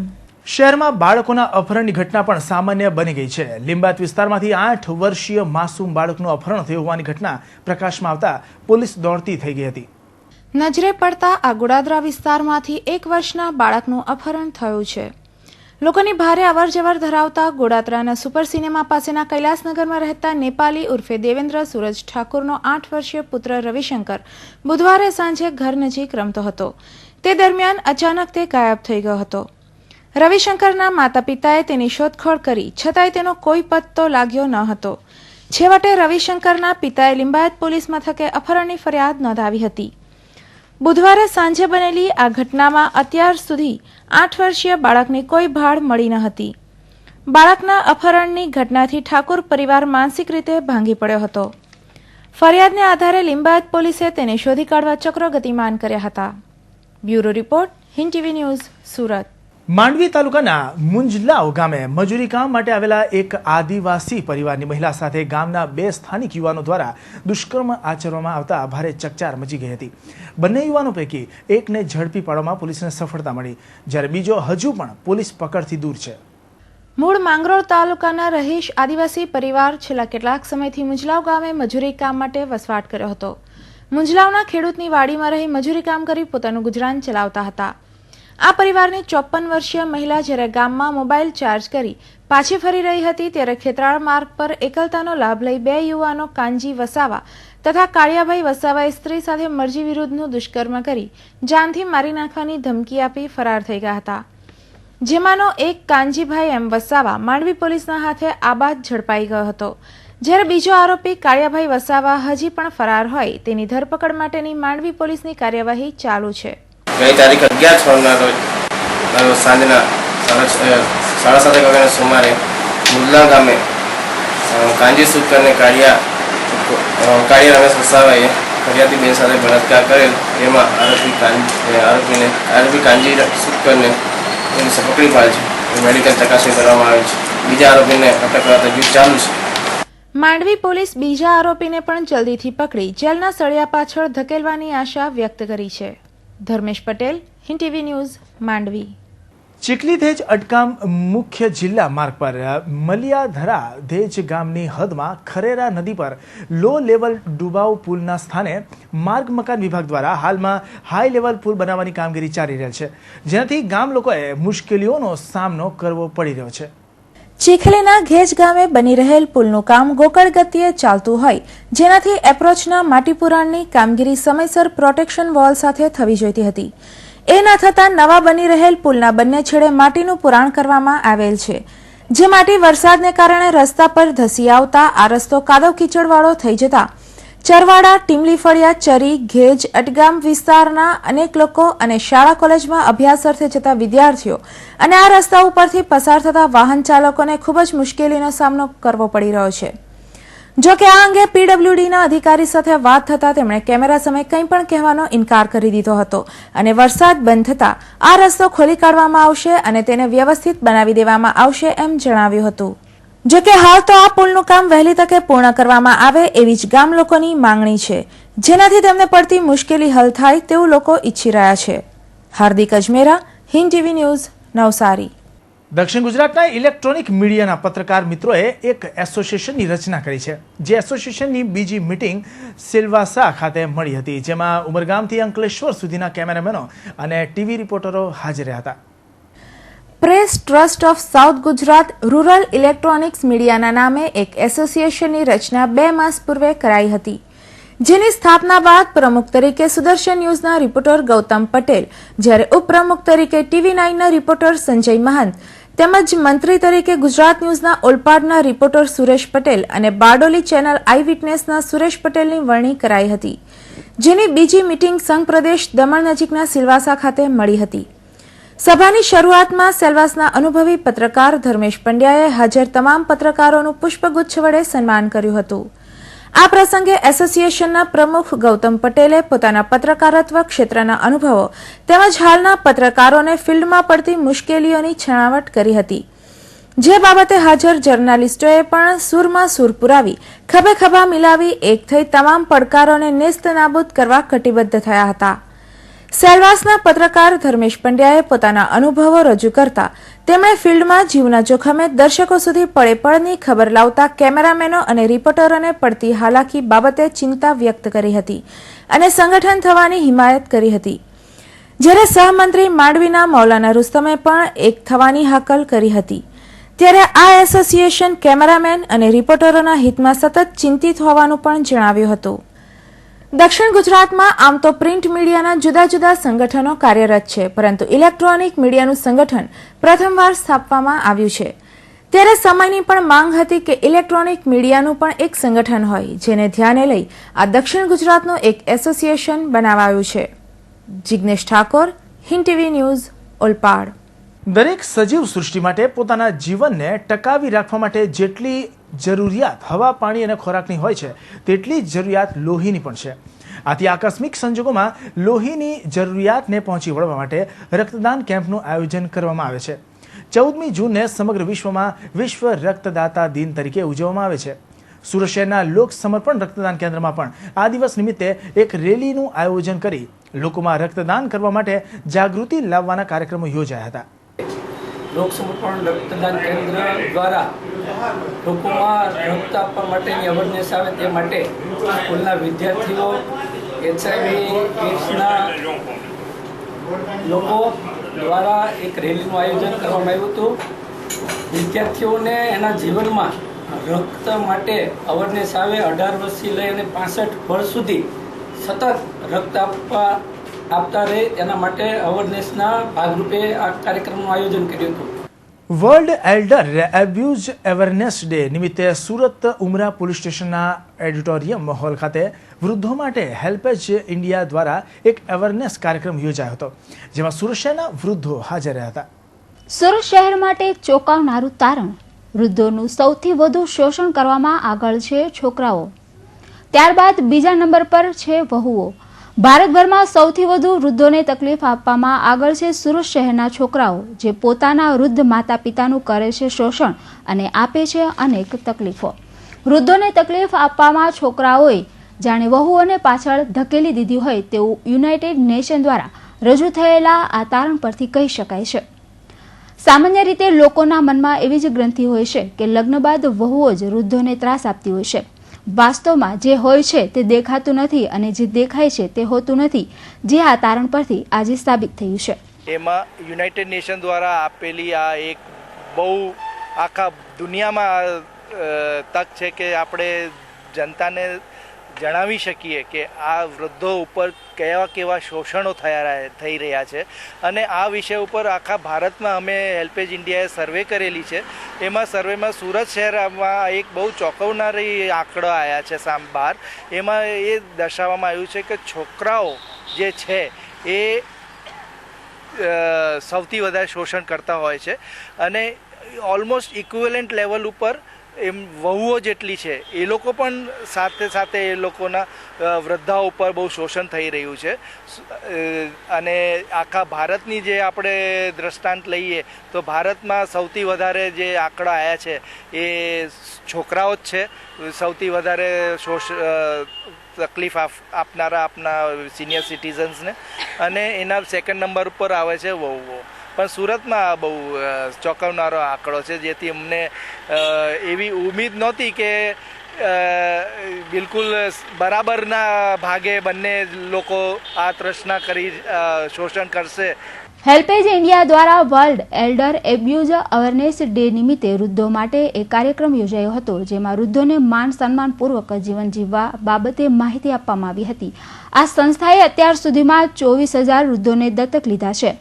શહેરમાં બાળકોના અપહરણની ઘટના પણ સામાન્ય બની ગઈ છે. લીંબાત વિસ્તારમાંથી 8 વર્ષીય માસૂમ બાળકનું અપહરણ થયું હોવાની ઘટના પ્રકાશમાં આવતા પોલીસ દોડતી થઈ ગઈ હતી.
નજરે પડતા આ ગોડાદરા વિસ્તારમાંથી 1 વર્ષના બાળકનું અપહરણ થયું છે. લોકોની ભારે અવરજવર ધરાવતા ગોડાદરાના સુપર સિનેમા પાસેના કૈલાસનગરમાં રહેતા નેપાલી ઉર્ફે દેવેન્દ્ર સૂરજ ઠાકુરનો 8 વર્ષીય પુત્ર રવિશંકર બુધવારે સાંજે ઘર નજીક રમતો હતો. તે દરમિયાન અચાનક તે ગાયબ થઈ ગયો હતો. રવિશંકરના માતા પિતાએ તેની શોધખોળ કરી, છતાંય તેનો કોઈ પત્તો લાગ્યો ન હતો. છેવટે રવિશંકરના પિતાએ લિંબાયત પોલીસ મથકે અપહરણની ફરિયાદ નોંધાવી હતી. બુધવારે સાંજે બનેલી આ ઘટનામાં અત્યાર સુધી 8 વર્ષીય બાળકની કોઈ ભાળ મળી ન હતી. બાળકના અપહરણની ઘટનાથી ઠાકુર પરિવાર માનસિક રીતે ભાંગી પડ્યો હતો. ફરિયાદને આધારે લિંબાયત પોલીસે તેને શોધી કાઢવા ચક્રો ગતિમાન કર્યા હતા. Bureau report, Hind TV news, Surat.
Mandvi તાલુકાના મુંજલાવ ગામે મજૂરી કામ માટે આવેલા એક આદિવાસી પરિવારની મહિલા સાથે ગામના 2 સ્થાનિક યુવાનો દ્વારા દુષ્કર્મ આચરવામાં આવતા ભારે ચકચાર મચી ગઈ હતી. બંને યુવાનો પૈકી એકને ઝડપી પાડવામાં પોલીસને સફળતા મળી, જ્યારે બીજો હજુ પણ પોલીસ પકડથી દૂર છે.
મૂળ માંગરોળ તાલુકાના રહીશ આદિવાસી પરિવાર છેલ્લા કેટલાક સમયથી મુંજલાવ ગામે મજૂરી કામ માટે વસવાટ કર્યો હતો. મુંજલાવના ખેડૂતની વાડીમાં રહી મજૂરી કામ કરી પોતાનું ગુજરાન ચલાવતા હતા. આ પરિવારની 54 વર્ષીય મહિલા જ્યારે ગામમાં મોબાઈલ ચાર્જ કરી પાછી ફરી રહી હતી ત્યારે ખેતરાળ માર્ગ પર એકલતાનો લાભ લઈ 2 યુવાનો કાંજી વસાવા તથા કાળિયાભાઈ વસાવાએ સ્ત્રી સાથે મરજી વિરુદ્ધનું દુષ્કર્મ કરી જાનથી મારી નાખવાની ધમકી આપી ફરાર થઈ ગયા હતા. જેમાંનો એક કાંજીભાઈ એમ વસાવા માંડવી પોલીસના હાથે આબાદ ઝડપાઈ ગયો હતો, જ્યારે બીજો આરોપી કાળિયાભાઈ વસાવા હજી પણ ફરાર હોય તેની ધરપકડ માટેની માંડવી પોલીસની કાર્યવાહી ચાલુ છે.
ગઈ તારીખ 11/6ના રોજ સાંજના 7:30 વાગ્યાના સુમારે મુદલા ગામે કાંજી સૂત અને કાળિયા રમેશ વસાવાએ ફરિયાદી બેન સાથે બળાત્કાર કરેલ. એમાં આરોપી કાંજી સૂતકરને પોલીસે પકડી પાડેલ છે. મેડિકલ ચકાસણી કરવામાં આવી છે. બીજા આરોપીને અટક કરવા તજવીજ ચાલુ છે.
માંડવી પોલીસ બીજા આરોપીને પણ જલ્દીથી પકડી જેલના સળિયા પાછળ ધકેલવાની આશા વ્યક્ત કરી છે. Dharmesh Patel, Hind TV news, Mandvi.
ચીખલીધેજ અટકામ મુખ્ય જિલ્લા માર્ગ પર મલિયાધરા ધેજ ગામની હદમાં ખરેરા નદી પર લો લેવલ ડુબાવ પુલના સ્થાને માર્ગ મકાન વિભાગ દ્વારા હાલમાં હાઈ લેવલ પુલ બનાવવાની કામગીરી ચાલી રહેલ છે, જેનાથી ગામ લોકોએ મુશ્કેલીઓનો સામનો કરવો પડી રહ્યો છે.
ચીખલીના ઘેજ ગામે બની રહેલ પુલનું કામ ગોકળ ગતિએ ચાલતું હોય, જેનાથી એપ્રોચના માટી પુરાણની કામગીરી સમયસર પ્રોટેક્શન વોલ સાથે થવી જોઈતી હતી. એ ન થતાં નવા બની રહેલ પુલના બંને છેડે માટીનું પુરાણ કરવામાં આવેલ છે, જે માટી વરસાદને કારણે રસ્તા પર ધસી આવતા આ રસ્તો કાદવ કીચડવાળો થઈ જતા ચરવાડા, ટીમલી ફળિયા, ચરી, ઘેજ, અટગામ વિસ્તારના અનેક લોકો અને શાળા કોલેજમાં અભ્યાસ અર્થે જતા વિદ્યાર્થીઓ અને આ રસ્તા ઉપરથી પસાર થતા વાહન ચાલકોને ખૂબ જ મુશ્કેલીનો સામનો કરવો પડી રહ્યો છે. જો કે આ અંગે પીડબ્લ્યુડીના અધિકારી સાથે વાત થતાં તેમણે કેમેરા સામે કંઈ પણ કહેવાનો ઇનકાર કરી દીધો હતો અને વરસાદ બંધ થતાં આ રસ્તો ખોલી કાઢવામાં આવશે અને તેને વ્યવસ્થિત બનાવી દેવામાં આવશે એમ જણાવ્યું હતું. જો કે હાલ તો આ પુલનું કામ વહેલી તકે પૂર્ણ કરવામાં આવે એવી જ ગામ લોકોની માંગણી છે, જેનાથી તેમને પડતી મુશ્કેલી હલ થાય તેવું લોકો ઈચ્છી રહ્યા છે. હાર્દિક અજમેરા, હિન્દ ટીવી ન્યૂઝ, નવસારી.
દક્ષિણ ગુજરાતના ઇલેક્ટ્રોનિક મીડિયાના પત્રકાર મિત્રોએ એક એસોસિએશનની રચના કરી છે, જે એસોસિએશનની બીજી મીટિંગ સિલવાસા ખાતે મળી હતી, જેમાં ઉમરગામથી અંકલેશ્વર સુધીના કેમેરામેનો અને ટીવી રિપોર્ટરો હાજર રહ્યા હતા.
Press trust of south Gujarat rural electronics મીડિયાના નામે એક એસોસિએશનની રચના 2 માસ પૂર્વે કરાઈ હતી, જેની સ્થાપના બાદ પ્રમુખ તરીકે સુદર્શન ન્યૂઝના રિપોર્ટર ગૌતમ પટેલ, જ્યારે ઉપપ્રમુખ તરીકે TV9ના રિપોર્ટર સંજય મહંત તેમજ મંત્રી તરીકે ગુજરાત ન્યૂઝના ઓલપાડના રિપોર્ટર સુરેશ પટેલ અને બારડોલી ચેનલ આઈ વિટનેસના સુરેશ પટેલની વરણી કરાઈ હતી, જેની બીજી મીટિંગ સંઘ પ્રદેશ દમણ નજીકના સિલવાસા ખાતે મળી હતી. સભાની શરૂઆતમાં સેલવાસના અનુભવી પત્રકાર ધર્મેશ પંડ્યાએ હાજર તમામ પત્રકારોનું પુષ્પગુચ્છ વડે સન્માન કર્યું હતું. આ પ્રસંગે એસોસિએશનના પ્રમુખ ગૌતમ પટેલે પોતાના પત્રકારત્વ ક્ષેત્રના અનુભવો તેમજ હાલના પત્રકારોને ફિલ્ડમાં પડતી મુશ્કેલીઓની છણાવટ કરી હતી, જે બાબતે હાજર જર્નાલિસ્ટોએ પણ સૂરમાં સૂર પુરાવી ખભે ખભા મિલાવી એક થઈ તમામ પડકારોને નેસ્ત નાબૂદ કરવા કટિબદ્ધ થયા હતા. સેલવાસના પત્રકાર ધર્મેશ પંડ્યાએ પોતાના અનુભવો રજૂ કરતા તેમણે ફિલ્ડમાં જીવના જોખમે દર્શકો સુધી પળે પળની ખબર લાવતા કેમેરામેનો અને રિપોર્ટરોને પડતી હાલાકી બાબતે ચિંતા વ્યક્ત કરી હતી અને સંગઠન થવાની હિમાયત કરી હતી, જ્યારે સહમંત્રી માંડવીના મૌલાના રુસ્તમે પણ એક થવાની હાકલ કરી હતી. ત્યારે આ એસોસિએશન કેમેરામેન અને રિપોર્ટરોના હિતમાં સતત ચિંતિત હોવાનું પણ જણાવ્યું હતું. દક્ષિણ ગુજરાતમાં આમ તો પ્રિન્ટ મીડિયાના જુદા જુદા સંગઠનો કાર્યરત છે, પરંતુ ઇલેક્ટ્રોનિક મીડિયાનું સંગઠન પ્રથમવાર સ્થાપવામાં આવ્યું છે. ત્યારે સમયની પણ માંગ હતી કે ઇલેક્ટ્રોનિક મીડિયાનું પણ એક સંગઠન હોય, જેને ધ્યાને લઈ આ દક્ષિણ ગુજરાતનું એક એસોસિએશન બનાવાયું છે. Jignesh Thakor, Hind TV news, Olpad.
દરેક સજીવ સૃષ્ટિ માટે પોતાના જીવનને ટકાવી રાખવા માટે જેટલી જરૂરિયાત હવા, પાણી અને ખોરાકની હોય છે, તેટલી જ જરૂરિયાત લોહીની પણ છે. આથી આકસ્મિક સંજોગોમાં લોહીની જરૂરિયાતને પહોંચી વળવા માટે રક્તદાન કેમ્પનું આયોજન કરવામાં આવે છે. 14મી જૂનને સમગ્ર વિશ્વમાં વિશ્વ રક્તદાતા દિન તરીકે ઉજવવામાં આવે છે. સુરત શહેરના લોક સમર્પણ રક્તદાન કેન્દ્રમાં પણ આ દિવસ નિમિત્તે એક રેલીનું આયોજન કરી લોકોમાં રક્તદાન કરવા માટે જાગૃતિ લાવવાના કાર્યક્રમો યોજાયા હતા.
લોક સમર્પણ રક્તદાન કેન્દ્ર દ્વારા લોકોમાં રક્ત આપવા માટેની અવેરનેસ આવે તે માટે સ્કૂલના વિદ્યાર્થીઓ, HIV એડ્સના લોકો દ્વારા એક રેલીનું આયોજન કરવામાં આવ્યું હતું. વિદ્યાર્થીઓને એના જીવનમાં રક્ત માટે અવેરનેસ આવે, 18 વર્ષથી લઈ અને 65 વર્ષ સુધી સતત રક્ત આપતા રહે એના માટે અવેરનેસના ભાગરૂપે આ કાર્યક્રમનું આયોજન કર્યું હતું.
World elder abuse awareness day નિમિત્તે સુરત ઉમરા પોલીસ સ્ટેશનના એડિટોરિયમ હોલ ખાતે વૃદ્ધો માટે હેલ્પેજ ઇન્ડિયા દ્વારા એક અવેરનેસ કાર્યક્રમ યોજાયો હતો, જેમાં સુરત શહેરના વૃદ્ધો હાજર રહ્યા હતા.
સુરત શહેર માટે ચોંકાવનારું તારણ. વૃદ્ધોનું સૌથી વધુ શોષણ કરવામાં આગળ છે છોકરાઓ, ત્યારબાદ બીજા નંબર પર છે વહુઓ. ભારતભરમાં સૌથી વધુ વૃદ્ધોને તકલીફ આપવામાં આગળ છે સુરત શહેરના છોકરાઓ, જે પોતાના વૃદ્ધ માતા પિતાનું કરે છે શોષણ અને આપે છે અનેક તકલીફો. વૃદ્ધોને તકલીફ આપવામાં છોકરાઓએ જાણે વહુઓને પાછળ ધકેલી દીધી હોય તેવું યુનાઇટેડ નેશન દ્વારા રજૂ થયેલા આ તારણ પરથી કહી શકાય છે. સામાન્ય રીતે લોકોના મનમાં એવી જ ગ્રંથિ હોય છે કે લગ્ન બાદ વહુઓ જ વૃદ્ધોને ત્રાસ આપતી હોય છે. વાસ્તવમાં જે હોય છે તે દેખાતું નથી અને જે દેખાય છે તે હોતું નથી, જે આ તારણ પરથી આજે સાબિત થયું છે.
એમાં યુનાઇટેડ નેશન દ્વારા આપેલી આ એક બહુ આખા દુનિયામાં તક છે કે આપણે જનતાને જણાવી શકીએ કે આ વૃદ્ધો ઉપર કેવા કેવા શોષણો થઈ રહ્યા છે. અને આ વિષય ઉપર આખા ભારતમાં અમે હેલ્પેજ ઇન્ડિયાએ સર્વે કરેલી છે. એમાં સર્વેમાં સુરત શહેરમાં એક બહુ ચોંકાવનારી આંકડો આવ્યા છે બહાર. એમાં એ દર્શાવવામાં આવ્યું છે કે છોકરાઓ જે છે એ સૌથી વધારે શોષણ કરતા હોય છે અને ઓલમોસ્ટ ઇક્વિવેલન્ટ લેવલ ઉપર એમ વહુઓ જેટલી છે એ લોકો પણ સાથે સાથે એ લોકોના વૃદ્ધાઓ ઉપર બહુ શોષણ થઈ રહ્યું છે. અને આખા ભારતની જે આપણે દ્રષ્ટાંત લઈએ તો ભારતમાં સૌથી વધારે જે આંકડા આવ્યા છે એ છોકરાઓ જ છે. સૌથી વધારે તકલીફ આપનારા આપના સિનિયર સિટીઝન્સને, અને એના સેકન્ડ નંબર ઉપર આવે છે વહુઓ. પણ સુરતમાં બહુ ચોંકાવનારો આંકડો છે, જેથી અમને એવી ઉમ્મીદ નહોતી કે બિલકુલ બરાબરના ભાગે બંને લોકો આ તૃષ્ણા કરી શોષણ કરશે.
હેલ્પેજ ઇન્ડિયા દ્વારા world elder abuse awareness day નિમિત્તે વૃદ્ધો માટે એક કાર્યક્રમ યોજાયો હતો, જેમાં વૃદ્ધોને માન સન્માનપૂર્વક જીવન જીવવા બાબતે માહિતી આપવામાં આવી હતી. આ સંસ્થાએ અત્યાર સુધીમાં 24,000 વૃદ્ધોને દત્તક લીધા છે.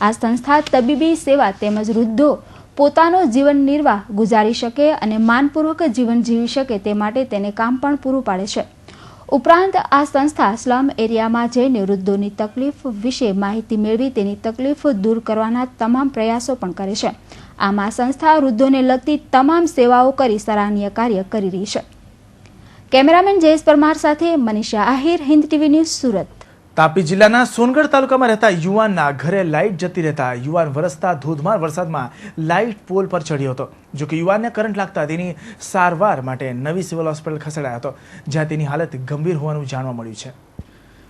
આ સંસ્થા તબીબી સેવા તેમજ વૃદ્ધો પોતાનો જીવન નિર્વાહ ગુજારી શકે અને માનપૂર્વક જીવન જીવી શકે તે માટે તેને કામ પણ પૂરું પાડે છે. ઉપરાંત આ સંસ્થા સ્લમ એરિયામાં જઈને વૃદ્ધોની તકલીફ વિશે માહિતી મેળવી તેની તકલીફ દૂર કરવાના તમામ પ્રયાસો પણ કરે છે. આમ આ સંસ્થા વૃદ્ધોને લગતી તમામ સેવાઓ કરી સરાહનીય કાર્ય કરી રહી છે. કેમેરામેન જયેશ પરમાર સાથે મનીષા આહિર, હિન્દ ટીવી ન્યૂઝ, સુરત.
તાપી જિલ્લાના સોનગઢ તાલુકામાં રહેતા યુવાનના ઘરે લાઇટ જતી રહેતા યુવાન વરસતા ધોધમાર વરસાદમાં લાઇટ પોલ પર ચડ્યો હતો. જોકે યુવાનને કરંટ લાગતા તેની સારવાર માટે નવી સિવિલ હોસ્પિટલ ખસેડાયો હતો, જ્યાં તેની હાલત ગંભીર હોવાનું જાણવા મળ્યું છે.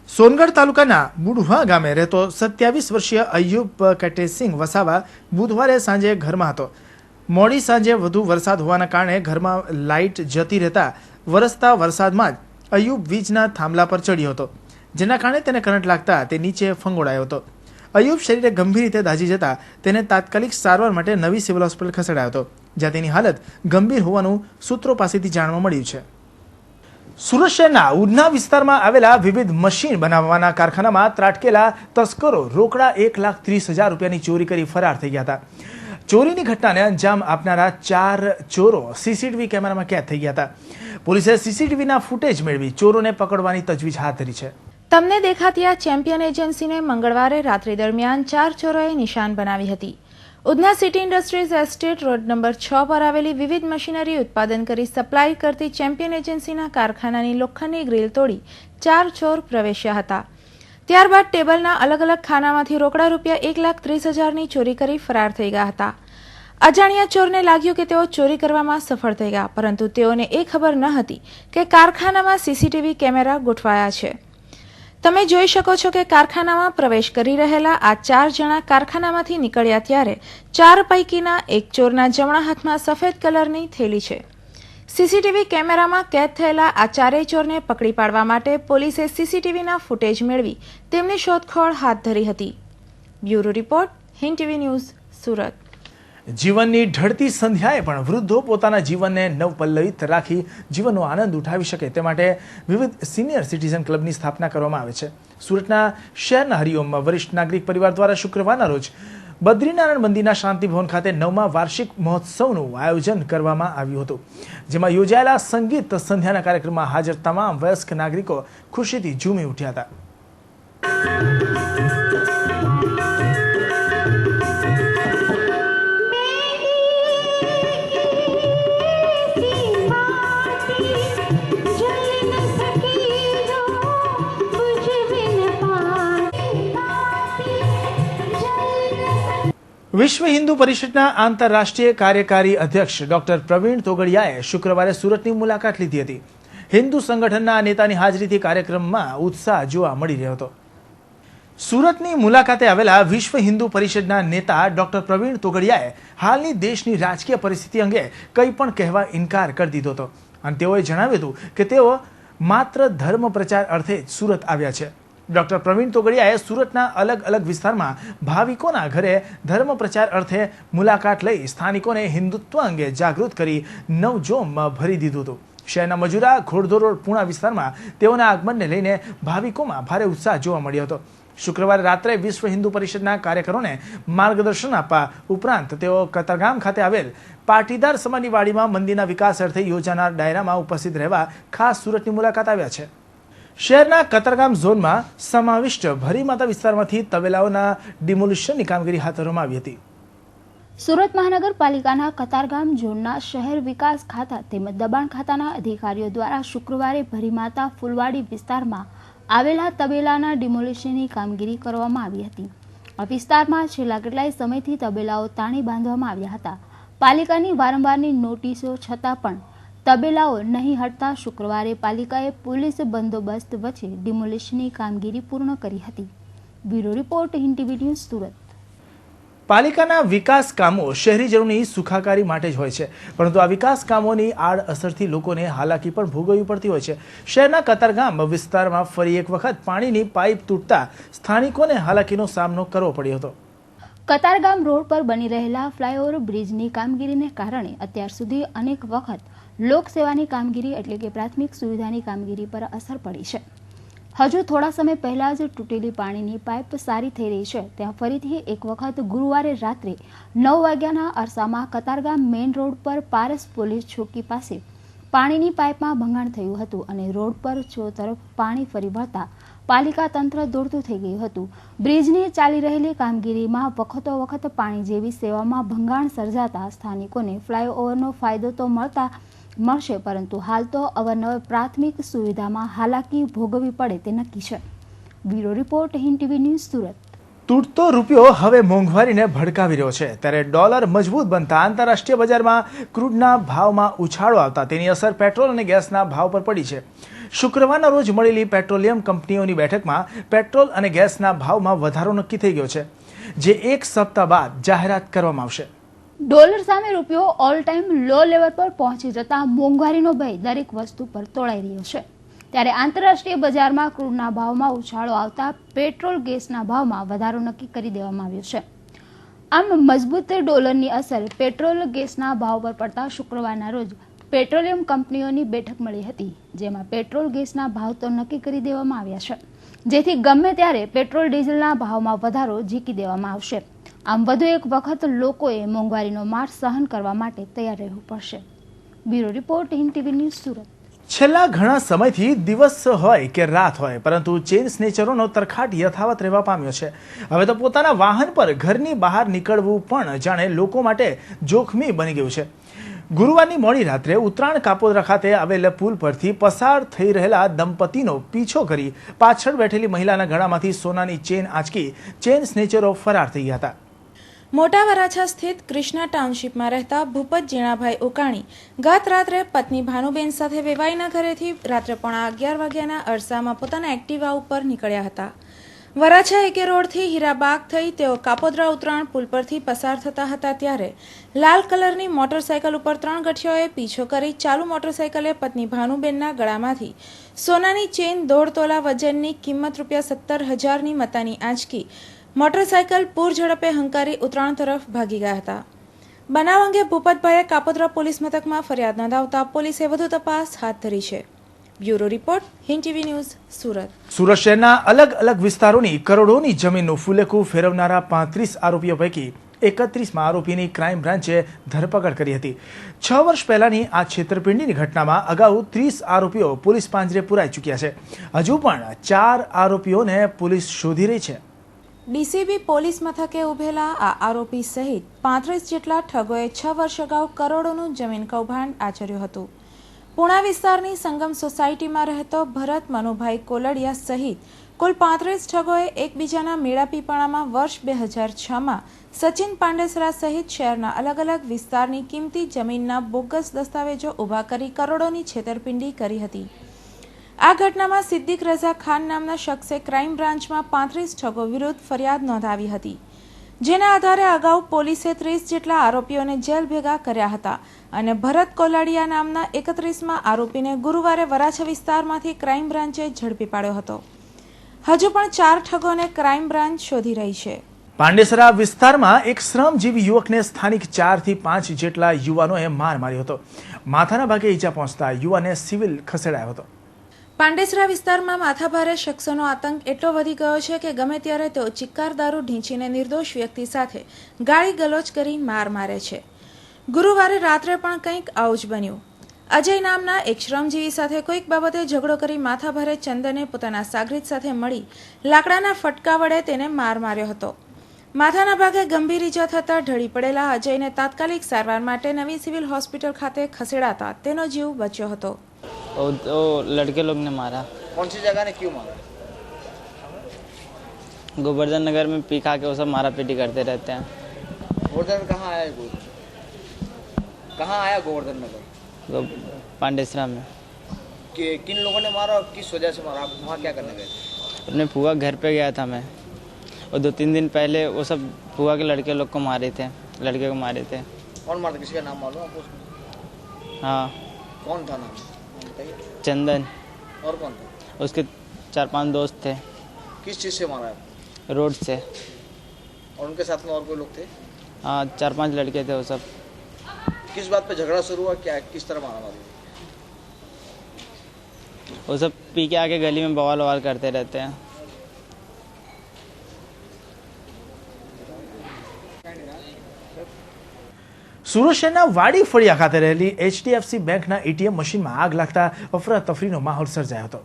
સોનગઢ તાલુકાના બુઢવા ગામે રહેતો 27 વર્ષીય અયુબ કટેસિંગ વસાવા બુધવારે સાંજે ઘરમાં હતો. મોડી સાંજે વધુ વરસાદ હોવાના કારણે ઘરમાં લાઇટ જતી રહેતા વરસતા વરસાદમાં જ અયુબ વીજના થાંભલા પર ચડ્યો હતો, જેના કારણે તેને કરંટ લાગતા તે નીચે ફંગોળાયો હતો. અયુબ શરીરે ગંભીર રીતે દાઝી જતા તેને તાત્કાલિક સારવાર માટે નવી સિવિલ હોસ્પિટલ ખસેડાયો હતો, જ્યાં તેની હાલત ગંભીર હોવાનું સૂત્રો પાસેથી જાણવા મળ્યું છે. સુરત શહેરના ઉધના વિસ્તારમાં આવેલા વિવિધ મશીન બનાવવાના કારખાનામાં ત્રાટકેલા તસ્કરો રોકડા 1,30,000 રૂપિયાની ચોરી કરી ફરાર થઈ ગયા હતા. ચોરીની ઘટનાને અંજામ આપનારા 4 ચોરો સીસીટીવી કેમેરામાં કેદ થઈ ગયા હતા. પોલીસે સીસીટીવીના ફૂટેજ મેળવી ચોરોને પકડવાની તજવીજ હાથ ધરી છે.
તમને દેખાતી આ ચેમ્પિયન એજન્સીને મંગળવારે રાત્રિ દરમિયાન 4 ચોરોએ નિશાન બનાવી હતી. Udhna city industries estate road number 6 પર આવેલી વિવિધ મશીનરી ઉત્પાદન કરી સપ્લાય કરતી ચેમ્પિયન એજન્સીના કારખાનાની લોખંડની ગ્રીલ તોડી 4 ચોર પ્રવેશ્યા હતા. ત્યારબાદ ટેબલના અલગ અલગ ખાનામાંથી રોકડા રૂપિયા 1,30,000ની ચોરી કરી ફરાર થઈ ગયા હતા. અજાણ્યા ચોરને લાગ્યું કે તેઓ ચોરી કરવામાં સફળ થઈ ગયા, પરંતુ તેઓને એ ખબર ન હતી કે કારખાનામાં સીસીટીવી કેમેરા ગોઠવાયા છે. તમે જોઈ શકો છો કે કારખાનામાં પ્રવેશ કરી રહેલા આ 4 જણા કારખાનામાંથી નીકળ્યા ત્યારે 4 પૈકીના એક ચોરના જમણા હાથમાં સફેદ કલરની થેલી છે. સીસીટીવી કેમેરામાં કેદ થયેલા આ 4 ચોરને પકડી પાડવા માટે પોલીસે સીસીટીવીના ફૂટેજ મેળવી તેમની શોધખોળ હાથ ધરી હતી. Bureau report, Hind TV news, Surat.
જીવનની ઢળતી સંધ્યાએ પણ વૃદ્ધો પોતાના જીવનને નવપલ્લવિત રાખી જીવનનો આનંદ ઉઠાવી શકે તે માટે વિવિધ સિનિયર સિટીઝન ક્લબની સ્થાપના કરવામાં આવે છે. સુરતના શહેરના હરિઓમમાં વરિષ્ઠ નાગરિક પરિવાર દ્વારા શુક્રવારના રોજ બદ્રીનારાયણ મંદિરના શાંતિભવન ખાતે 9મા વાર્ષિક મહોત્સવનું આયોજન કરવામાં આવ્યું હતું, જેમાં યોજાયેલા સંગીત સંધ્યાના કાર્યક્રમમાં હાજર તમામ વયસ્ક નાગરિકો ખુશીથી ઝૂમી ઉઠ્યા હતા. વિશ્વ હિન્દુ પરિષદના આંતરરાષ્ટ્રીય કાર્યકારી અધ્યક્ષ ડોક્ટર પ્રવીણ તોગડિયાએ શુક્રવારે સુરતની મુલાકાત લીધી હતી. હિન્દુ સંગઠનના નેતાની હાજરીથી કાર્યક્રમમાં ઉત્સાહ જોવા મળી રહ્યો હતો. સુરતની મુલાકાતે આવેલા વિશ્વ હિન્દુ પરિષદના નેતા ડોક્ટર પ્રવીણ તોગડિયાએ હાલની દેશની રાજકીય પરિસ્થિતિ અંગે કંઈ પણ કહેવા ઇનકાર કરી દીધો હતો અને તેઓએ જણાવ્યું હતું કે તેઓ માત્ર ધર્મ પ્રચાર અર્થે જ સુરત આવ્યા છે. ડોક્ટર પ્રવીણ તોગડિયાએ સુરતના અલગ અલગ વિસ્તારમાં ભાવિકોના ઘરે ધર્મ પ્રચાર અર્થે મુલાકાત લઈ સ્થાનિકોને હિન્દુત્વ અંગે જાગૃત કરી નવજોમમાં ભરી દીધું હતું. શહેરના મજુરા ઘોડદોર રોડ પૂણા વિસ્તારમાં તેઓના આગમનને લઈને ભાવિકોમાં ભારે ઉત્સાહ જોવા મળ્યો હતો. શુક્રવારે રાત્રે વિશ્વ હિન્દુ પરિષદના કાર્યકરોને માર્ગદર્શન આપવા ઉપરાંત તેઓ કતારગામ ખાતે આવેલ પાટીદાર સમાજની વાડીમાં મંદિરના વિકાસ અર્થે યોજાનાર ડાયરામાં ઉપસ્થિત રહેવા ખાસ સુરતની મુલાકાત આવ્યા છે. શહેરના કતારગામ ઝોનમાં સમાવિષ્ટ ભરીમાતા વિસ્તારમાંથી તબેલાઓના ડિમોલિશનની કામગીરી હાથ ધરવામાં આવી હતી.
સુરત મહાનગરપાલિકાના કતારગામ ઝોનના શહેર વિકાસ ખાતા તેમજ દબાણ ખાતાના અધિકારીઓ દ્વારા શુક્રવારે ભરીમાતા ફૂલવાડી વિસ્તારમાં આવેલા તબેલાના ડિમોલિશનની કામગીરી કરવામાં આવી હતી. આ વિસ્તારમાં છેલ્લા કેટલાય સમયથી તબેલાઓ તાણી બાંધવામાં આવ્યા હતા. પાલિકાની વારંવારની નોટિસો છતાં પણ તબેલાઓ નહીં હટતા શુક્રવારે પાલિકાએ પોલીસ બંદોબસ્ત વચ્ચે ડિમોલિશનની કામગીરી પૂર્ણ કરી હતી. Bureau report, Hind TV news, Surat.
પાલિકાના વિકાસ કામો શહેરીજનોની સુખાકારી માટે જ હોય છે, પરંતુ આ વિકાસ કામોની આડઅસરથી લોકોને હાલાકી પણ ભોગવવી પડતી હોય છે. શહેરના કતારગામ વિસ્તારમાં ફરી એક વખત પાણીની પાઇપ તૂટતા સ્થાનિકોને હાલાકીનો સામનો કરવો પડ્યો હતો.
કતારગામ રોડ પર બની રહેલા ફ્લાયઓવર બ્રિજની કામગીરીને કારણે અત્યાર સુધી અનેક વખત લોકસેવાની કામગીરી એટલે કે પ્રાથમિક સુવિધાની કામગીરી પર અસર પડી છે. હજુ થોડા સમય પહેલા જ તૂટેલી પાણીની પાઇપ સારી થઈ રહી છે ત્યાં ફરીથી એક વખત ગુરુવારે રાત્રે 9 વાગ્યાના અરસામાં કતારગામ મેઇન રોડ પર પારસ પોલીસ ચોકી પાસે પાણીની પાઇપમાં ભંગાણ થયું હતું અને રોડ પર ચોતરફ પાણી ફરી વળતા પાલિકા તંત્ર દોડતું થઈ ગયું હતું. બ્રિજની ચાલી રહેલી કામગીરીમાં વખતો વખત પાણી જેવી સેવામાં ભંગાણ સર્જાતા સ્થાનિકોને ફ્લાયઓવરનો ફાયદો તો મળશે પરંતુ હાલ તો અવારનવાર પ્રાથમિક સુવિધામાં હાલાકી ભોગવવી પડે તે નક્કી છે. Bureau report Hind TV news Surat.
તૂટતો રૂપિયો હવે મોંઘવારીને ભડકાવી રહ્યો છે ત્યારે ડોલર મજબૂત બનતા આંતરરાષ્ટ્રીય બજારમાં ક્રૂડના ભાવમાં ઉછાળો આવતા તેની અસર પેટ્રોલ અને ગેસના ભાવ પર પડી છે. શુક્રવારના રોજ મળેલી પેટ્રોલિયમ કંપનીઓની બેઠકમાં પેટ્રોલ અને ગેસના ભાવમાં વધારો નક્કી થઈ ગયો છે જે એક સપ્તાહ બાદ જાહેરાત કરવામાં આવશે.
ડોલર સામે રૂપિયો ઓલ ટાઈમ લો લેવલ પર પહોંચી જતા મોંઘવારીનો ભય દરેક વસ્તુ પર તોળાઈ રહ્યો છે. ત્યારે આંતરરાષ્ટ્રીય બજારમાં ક્રૂડના ભાવમાં ઉછાળો આવતા પેટ્રોલ ગેસના ભાવમાં વધારો નક્કી કરી દેવામાં આવ્યો છે. આમ મજબૂત ડોલરની અસર પેટ્રોલ ગેસના ભાવ પર પડતા શુક્રવારના રોજ પેટ્રોલિયમ કંપનીઓની બેઠક મળી હતી જેમાં પેટ્રોલ ગેસના ભાવ તો નક્કી કરી દેવામાં આવ્યા છે જેથી ગમે ત્યારે પેટ્રોલ ડીઝલના ભાવમાં વધારો ઝીકી દેવામાં આવશે. આમ વધુ એક વખત લોકોએ મોંઘવારીનો માર સહન કરવા માટે તૈયાર રહેવું પડશે. Bureau report Hind TV news Surat.
છેલ્લા ઘણા સમયથી દિવસ હોય કે રાત હોય પરંતુ ચેન સ્નેચરોનો તરખાટ યથાવત રહેવા પામ્યો છે. હવે તો પોતાના વાહન પર ઘરની બહાર નીકળવું પણ જાણે લોકો માટે જોખમી બની ગયું છે. ગુરુવારની મોડી રાત્રે ઉત્તરાયણ કાપોદ્રા ખાતે આવેલા પુલ પરથી પસાર થઈ રહેલા દંપતીનો પીછો કરી પાછળ બેઠેલી મહિલાના ગળામાંથી સોનાની ચેન આંચકી ચેન સ્નેચરો ફરાર થઈ ગયા હતા.
મોટા વરાછા સ્થિત કૃષ્ણા ટાઉનશીપમાં રહેતા ભૂપત જીણાભાઈ ઉકાણી ગત રાત્રે પત્ની ભાનુબેન સાથે વેવાઈના ઘરેથી રાત્રે 11:30 વાગ્યાના અરસામાં પોતાના એક્ટિવા ઉપર નીકળ્યા હતા. વરાછા એકે રોડથી હીરાબાગ થઈ તેઓ કાપોદ્રા ઉત્તરાયણ પુલ પરથી પસાર થતા હતા ત્યારે લાલ કલરની મોટરસાયકલ ઉપર 3 ગઠિયાઓએ પીછો કરી ચાલુ મોટરસાયકલે પત્ની ભાનુબેનના ગળામાંથી સોનાની ચેન 1.5 તોલા વજનની કિંમત ₹17,000ની મતાની આંચકી મોટરસાયકલ પૂર ઝડપે હંકારી ઉત્તરાયણ તરફ ભાગી ગયા હતા. બનાવ અંગે ભૂપતભાઈએ કાપોદ્રા પોલીસ મથકમાં ફરિયાદ નોંધાવતા પોલીસે વધુ તપાસ હાથ ધરી છે. Bureau report Hind TV news Surat.
Surat શહેરના અલગ અલગ વિસ્તારોની કરોડોની જમીનનું ફૂલેકું ફેરવનારા 35 આરોપીઓ પૈકી 31માં આરોપીની ક્રાઇમ બ્રાન્ચે ધરપકડ કરી હતી. 6 વર્ષ પહેલાની આ છેતરપિંડીની ઘટનામાં અગાઉ 30 આરોપીઓ પોલીસ પાંજરે પુરાઈ ચૂક્યા છે. હજુ પણ 4 આરોપીઓને પોલીસ શોધી રહી છે.
ડીસીબી પોલીસ મથકે ઉભેલા આ આરોપી સહિત 35 જેટલા ઠગોએ 6 વર્ષ અગાઉ કરોડોનું જમીન કૌભાંડ આચર્યું હતું. પુણા વિસ્તારની સંગમ સોસાયટીમાં રહેતો ભરત મનુભાઈ કોલડિયા સહિત કુલ 35 ઠગોએ એકબીજાના મેળાપીપણામાં વર્ષ 2006માં સચિન પાંડેસરા સહિત શહેરના અલગ અલગ વિસ્તારની કિંમતી જમીનના બોગસ દસ્તાવેજો ઊભા કરી કરોડોની છેતરપિંડી કરી હતી. આ ઘટનામાં સિદ્દીક રઝા ખાન નામના શખ્સે ક્રાઇમ બ્રાન્ચમાં 35 ઠગો વિરુદ્ધ ફરિયાદ નોંધાવી હતી જેના આધારે અગાઉ પોલીસે 30 જેટલા આરોપીઓને જેલ ભેગા કર્યા હતા અને ભરત કોલાડિયા નામના 31માં આરોપીને ગુરુવારે વરાછા વિસ્તારમાંથી ક્રાઇમ બ્રાન્ચે ઝડપી પાડ્યો હતો. હજુ પણ 4 ઠગોને ક્રાઇમ બ્રાન્ચ શોધી રહી છે.
પાંડેસરા વિસ્તારમાં એક શ્રમજીવી યુવકને સ્થાનિક 4 થી 5 જેટલા યુવાનોએ માર માર્યો હતો. માથાના ભાગે ઈજા પહોંચતા યુવાનને સિવિલ ખસેડાયો હતો.
પાંડેસરા વિસ્તારમાં માથાભારે શખ્સોનો આતંક એટલો વધી ગયો છે કે ગમે ત્યારે તેઓ ચિક્કાર દારૂ ઢીંચીને નિર્દોષ વ્યક્તિ સાથે ગાળી ગલોચ કરી માર મારે છે. ગુરુવારે રાત્રે પણ કંઈક આવું જ બન્યું. અજય નામના એક શ્રમજીવી સાથે કોઈક બાબતે ઝઘડો કરી માથાભારે ચંદને પોતાના સાગરીત સાથે મળી લાકડાના ફટકા વડે તેને માર માર્યો હતો. માથાના ભાગે ગંભીર ઈજા થતાં ઢળી પડેલા અજયને તાત્કાલિક સારવાર માટે નવી સિવિલ હોસ્પિટલ ખાતે ખસેડાતા તેનો જીવ બચ્યો હતો.
वो लड़के लोग ने मारा.
कौन सी जगह ने क्यों मारा?
गोवर्धन नगर में पी खा के वो सब मारा पीटी करते रहते हैं.
गोवर्धन कहाँ आया? कहाँ आया गोवर्धन नगर?
पांडेसरा में.
कि किन लोगों ने मारा और किस वजह से मारा? आप वहाँ क्या करने गए?
अपने फूआ घर पे गया था मैं और 2-3 दिन पहले वो सब फूआ के लड़के लोग को मारे थे. लड़के को मारे थे.
कौन मारा? किसी का नाम मालूम आपको?
हाँ.
कौन था नाम?
चंदन.
और कौन था?
उसके 4-5 दोस्त थे.
किस चीज़ से मारा है?
रोड से.
और उनके साथ में और कोई लोग थे?
हाँ 4-5 लड़के थे वो सब।
किस बात पे झगड़ा शुरू हुआ, क्या किस तरह मारामारी हुई?
वो सब पी के आके गली में बवाल ववाल करते रहते हैं।
સુરત શહેરના વાડી ફળિયા ખાતે રહેલી HDFC બેંકના ATM મશીનમાં આગ લાગતા અફરાતફરીનો માહોલ સર્જાયો હતો.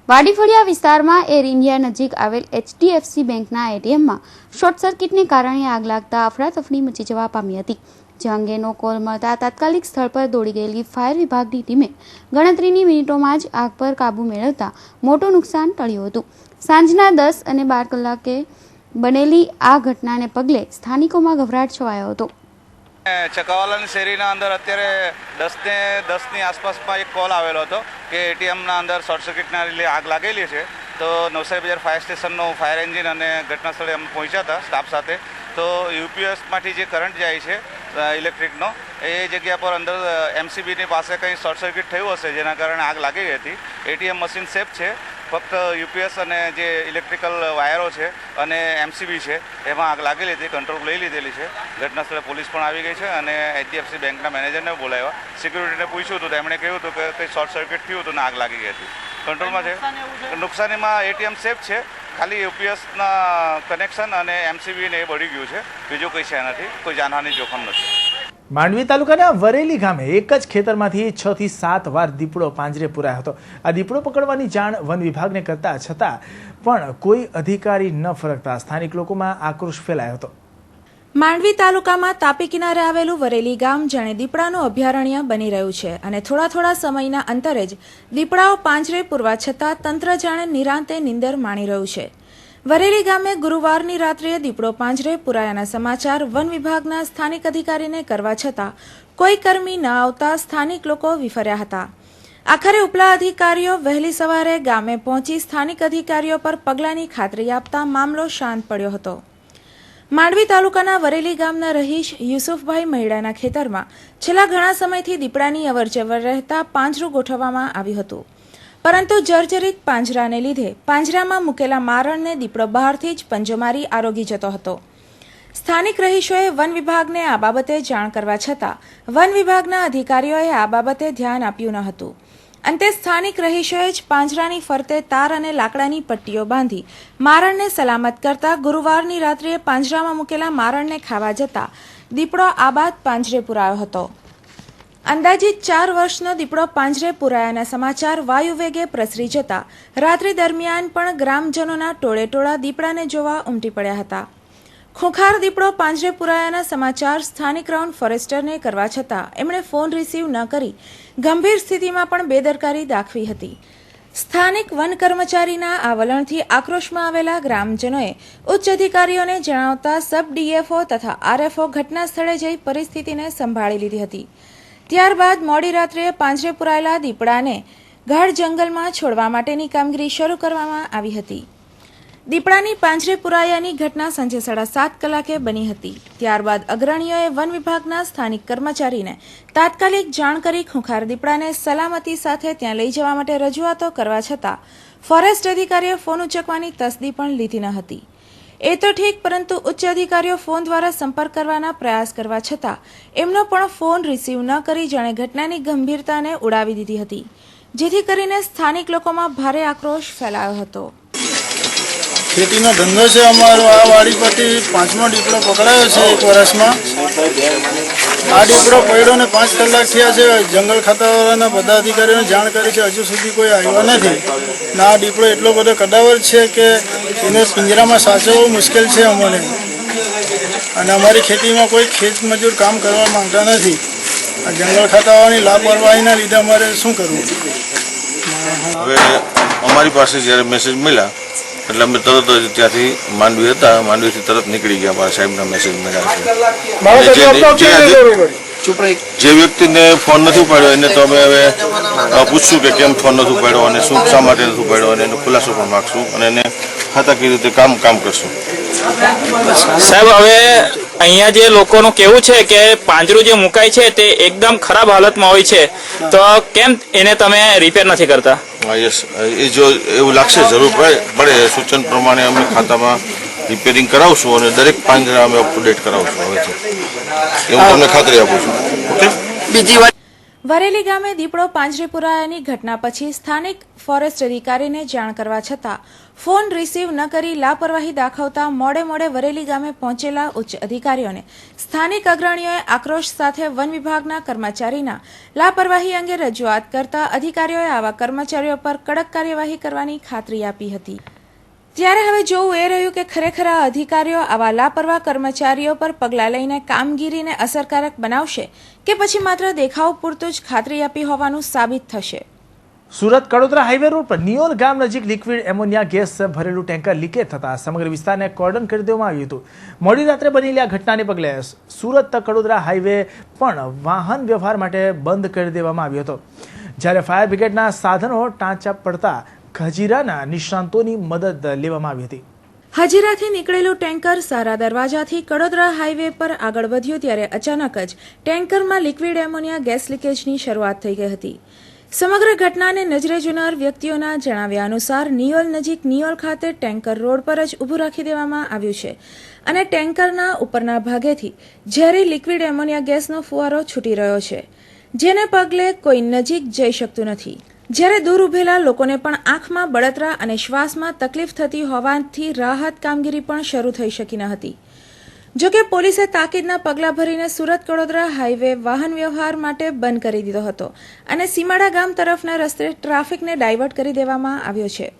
વાડીફળિયા વિસ્તારમાં એર ઇન્ડિયા નજીક આવેલ HDFC બેંકના એટીએમમાં શોર્ટ સર્કિટને કારણે આગ લાગતા અફરાતફરી મચી જવા પામી હતી. જે અંગેનો કોલ મળતા તાત્કાલિક સ્થળ પર દોડી ગયેલી ફાયર વિભાગની ટીમે ગણતરીની મિનિટોમાં જ આગ પર કાબુ મેળવતા મોટું નુકસાન ટળ્યું હતું. સાંજના 10 અને 12 કલાકે બનેલી આ ઘટનાને પગલે સ્થાનિકોમાં ગભરાટ છવાયો હતો.
ચકાવાલાની શેરીના અંદર અત્યારે 10ની આસપાસમાં એક કોલ આવેલો હતો કે એટીએમના અંદર શોર્ટ સર્કિટના લીધે આગ લાગેલી છે. તો નવસારી બજાર ફાયર સ્ટેશનનો ફાયર એન્જિન અને ઘટના સ્થળે અમે પહોંચ્યા હતા સ્ટાફ સાથે. તો યુપીએસમાંથી જે કરંટ જાય છે ઇલેક્ટ્રિકનો એ જગ્યા પર અંદર MCBની પાસે કંઈ શોર્ટ સર્કિટ થયું હશે જેના કારણે આગ લાગી ગઈ હતી. એટીએમ મશીન સેફ છે, ફક્ત યુપીએસ અને જે ઇલેક્ટ્રિકલ વાયરો છે અને MCB છે એમાં આગ લાગેલી હતી. કંટ્રોલ લઈ લીધેલી છે. ઘટના સ્થળે પોલીસ પણ આવી ગઈ છે અને HDFC બેંકના મેનેજરને બોલાવ્યા. સિક્યુરિટીને પૂછ્યું હતું તો એમણે કહ્યું હતું કે કંઈ શોર્ટ સર્કિટ થયું હતું ને આગ લાગી ગઈ હતી. કંટ્રોલમાં છે. નુકસાનીમાં એટીએમ સેફ છે, ખાલી યુપીએસના કનેક્શન અને MCB ને એ બળી ગયું છે. બીજું કંઈ છે નથી, કોઈ જાનહાની જોખમ નથી.
માંડવી તાલુકાના વરેલી ગામે એક જ ખેતરમાંથી 6 થી 7 વાર દીપડો પાંજરે પુરાયો હતો. આ દીપડો પકડવાની જાણ વન વિભાગને કરતા છતાં પણ કોઈ અધિકારી ન ફરકતા સ્થાનિક લોકોમાં આક્રોશ ફેલાયો હતો.
માંડવી તાલુકામાં તાપી કિનારે આવેલું વરેલી ગામ જાણે દીપડાનું અભયારણ્ય બની રહ્યું છે અને થોડા સમયના અંતરે જ દીપડાઓ પાંજરે પૂરવા છતાં તંત્ર જાણે નિરાંતે નીંદર માણી રહ્યું છે. વરેલી ગામે ગુરુવારની રાત્રે દીપડો પાંજરે પુરાયાના સમાચાર વન વિભાગના સ્થાનિક અધિકારીને કરવા છતાં કોઈ કર્મી ન આવતા સ્થાનિક લોકો વિફર્યા હતા. આખરે ઉપલા અધિકારીઓ વહેલી સવારે ગામે પહોંચી સ્થાનિક અધિકારીઓ પર પગલાંની ખાતરી આપતા મામલો શાંત પડ્યો હતો. માંડવી તાલુકાના વરેલી ગામના રહીશ યુસુફભાઈ મહિડાના ખેતરમાં છેલ્લા ઘણા સમયથી દીપડાની અવરજવર રહેતા પાંજરું ગોઠવવામાં આવ્યું હતું. પરંતુ જર્જરિત પાંજરાને લીધે પાંજરામાં મૂકેલા મારણને દીપડો બહારથી જ પંજો મારી આરોગી જતો હતો. સ્થાનિક રહીશોએ વન વિભાગને આ બાબતે જાણ કરવા છતાં વન વિભાગના અધિકારીઓએ આ બાબતે ધ્યાન આપ્યું ન હતું. અંતે સ્થાનિક રહીશોએ જ પાંજરાની ફરતે તાર અને લાકડાની પટ્ટીઓ બાંધી મારણને સલામત કરતા ગુરુવારની રાત્રે પાંજરામાં મૂકેલા મારણને ખાવા જતા દીપડો આબાદ પાંજરે પુરાયો હતો. અંદાજિત 4 વર્ષનો દીપડો પાંજરે પુરાયાના સમાચાર વાયુવેગે પ્રસરી જતા રાત્રિ દરમિયાન પણ ગ્રામજનોના ટોળેટોળા દીપડાને જોવા ઉમટી પડ્યા હતા. ખુંખાર દીપડો પાંજરે પુરાયાના સમાચાર સ્થાનિક રાઉન્ડ ફોરેસ્ટરને કરવા છતાં એમણે ફોન રિસીવ ન કરી ગંભીર સ્થિતિમાં પણ બેદરકારી દાખવી હતી. સ્થાનિક વન કર્મચારીના આ વલણથી આક્રોશમાં આવેલા ગ્રામજનોએ ઉચ્ચ અધિકારીઓને જણાવતા સબ DFO તથા RFO ઘટના સ્થળે જઈ પરિસ્થિતિને સંભાળી લીધી હતી. ત્યારબાદ મોડી રાત્રે પાંજરે પુરાયેલા દીપડાને ગાઢ જંગલમાં છોડવા માટેની કામગીરી શરૂ કરવામાં આવી હતી. દીપડાની પાંજરે પુરાયાની ઘટના સાંજે 7:30 કલાકે બની હતી. ત્યારબાદ અગ્રણીઓએ વન વિભાગના સ્થાનિક કર્મચારીને તાત્કાલિક જાણ કરી ખુંખાર દીપડાને સલામતી સાથે ત્યાં લઈ જવા માટે રજૂઆતો કરવા છતાં ફોરેસ્ટ અધિકારીએ ફોન ઉચકવાની તસ્દી પણ લીધી ન હતી. એ તો ઠીક, પરંતુ ઉચ્ચ અધિકારીઓ ફોન દ્વારા સંપર્ક કરવાના પ્રયાસ કરવા છતાં એમનો પણ ફોન રિસીવ ન કરી જાણે ઘટનાની ગંભીરતાને ઉડાવી દીધી હતી, જેથી કરીને સ્થાનિક લોકોમાં ભારે આક્રોશ ફેલાયો હતો.
ખેતીનો ધંધો છે અમારો. આ વાડી પરથી 5મો દીપડો પકડાયો છે 1 વર્ષમાં. આ દીપડો પડ્યો ને 5 કલાક થયા છે. જંગલ ખાતાવાળાના બધા અધિકારીઓને જાણ કરી છે, હજુ સુધી કોઈ આવ્યો નથી. ને આ દીપડો એટલો બધો કદાવર છે કે એને પિંજરામાં સાચવવું મુશ્કેલ છે અમને. અને અમારી ખેતીમાં કોઈ ખેત મજૂર કામ કરવા માંગતા નથી. આ જંગલ ખાતાવાળાની લાપરવાહીના લીધે અમારે શું કરવું?
હવે અમારી પાસે જ્યારે મેસેજ મળ્યા એટલે અમે તરત જ ત્યાંથી માંડવી હતા, માંડવીથી તરત નીકળી ગયા. મારા સાહેબના મેસેજ મળ્યા છે. જે વ્યક્તિને ફોન નથી ઉપાડ્યો એને તો અમે હવે પૂછશું કે કેમ ફોન નથી ઉપાડ્યો અને શું શા માટે નથી ઉપાડ્યો, અને એનો ખુલાસો પણ માગશું અને એને ખાતાકીય રીતે કામ કરશું.
સાહેબ, હવે અહીંયા જે લોકોનું કેવું છે કે પાંજરું જે મુકાય છે તે એકદમ ખરાબ હાલતમાં હોય છે, તો કેમ એને તમે રિપેર નથી કરતા?
યસ, એ જો એવું લાગશે જરૂર પડે સૂચન પ્રમાણે અમે ખાતામાં રિપેરિંગ કરાવશું અને દરેક પાંજરા અમે અપ ટુ ડેટ કરાવશું હવેથી. એ હું તમને ખાતરી આપું છું. ઓકે.
બીજી વાત, વરેલી ગામે દીપડો પાંજરે પુરાયાની ઘટના પછી સ્થાનિક ફોરેસ્ટ અધિકારીને જાણ કરવા છતાં ફોન રિસીવ ન કરી લાપરવાહી દાખવતા મોડે વરેલી ગામે પહોંચેલા ઉચ્ચ અધિકારીઓને સ્થાનિક અગ્રણીઓએ આક્રોશ સાથે વન વિભાગના કર્મચારીના લાપરવાહી અંગે રજૂઆત કરતા અધિકારીઓએ આવા કર્મચારીઓ પર કડક કાર્યવાહી કરવાની ખાતરી આપી હતી. ત્યારે હવે જોવું એ રહ્યું કે ખરેખર આ અધિકારીઓ આવા લાપરવાહ કર્મચારીઓ પર પગલાં લઈને કામગીરીને અસરકારક બનાવશે કે પછી માત્ર દેખાવ પૂરતું જ ખાતરી આપી હોવાનું સાબિત થશે.
સુરત કડોદરા હાઈવે રોડ પર નિયોલ ગામ નજીક લિક્વિડ એમોનિયા ગેસ ભરેલું ટેન્કર લીકેજ થતા સમગ્ર વિસ્તારને કોર્ડન કરી દેવામાં આવ્યું હતું. મોડી રાત્રે બનેલી આ ઘટનાને પગલે સુરત કડોદરા હાઈવે પણ વાહન વ્યવહાર માટે બંધ કરી દેવામાં આવ્યો હતો. જ્યારે ફાયર બ્રિગેડના સાધનો ટાંચા પડતા હજીરાના નિષ્ણાંતોની મદદ લેવામાં આવી હતી.
હજીરાથી નીકળેલું ટેન્કર સારા દરવાજાથી કડોદરા હાઈવે પર આગળ વધ્યું ત્યારે અચાનક જ ટેન્કરમાં લિક્વિડ એમોનિયા ગેસ લીકેજની શરૂઆત થઈ ગઈ હતી. સમગ્ર ઘટનાને નજરે જોનાર વ્યક્તિઓના જણાવ્યા અનુસાર નિયોલ નજીક નિયોલ ખાતે ટેન્કર રોડ પર જ ઊભું રાખી દેવામાં આવ્યું છે અને ટેન્કરના ઉપરના ભાગેથી ઝેરી લિક્વિડ એમોનિયા ગેસનો ફુવારો છૂટી રહ્યો છે, જેને પગલે કોઈ નજીક જઈ શકતું નથી. જ્યારે દૂર ઉભેલા લોકોને પણ આંખમાં બળતરા અને શ્વાસમાં તકલીફ થતી હોવાથી રાહત કામગીરી પણ શરૂ થઈ શકી ન હતી. જોકે પોલીસે તાકીદના પગલાં ભરીને સુરત કડોદરા હાઈવે વાહન વ્યવહાર માટે બંધ કરી દીધો હતો અને સીમાડા ગામ તરફના રસ્તે ટ્રાફિકને ડાયવર્ટ કરી દેવામાં આવ્યો છે.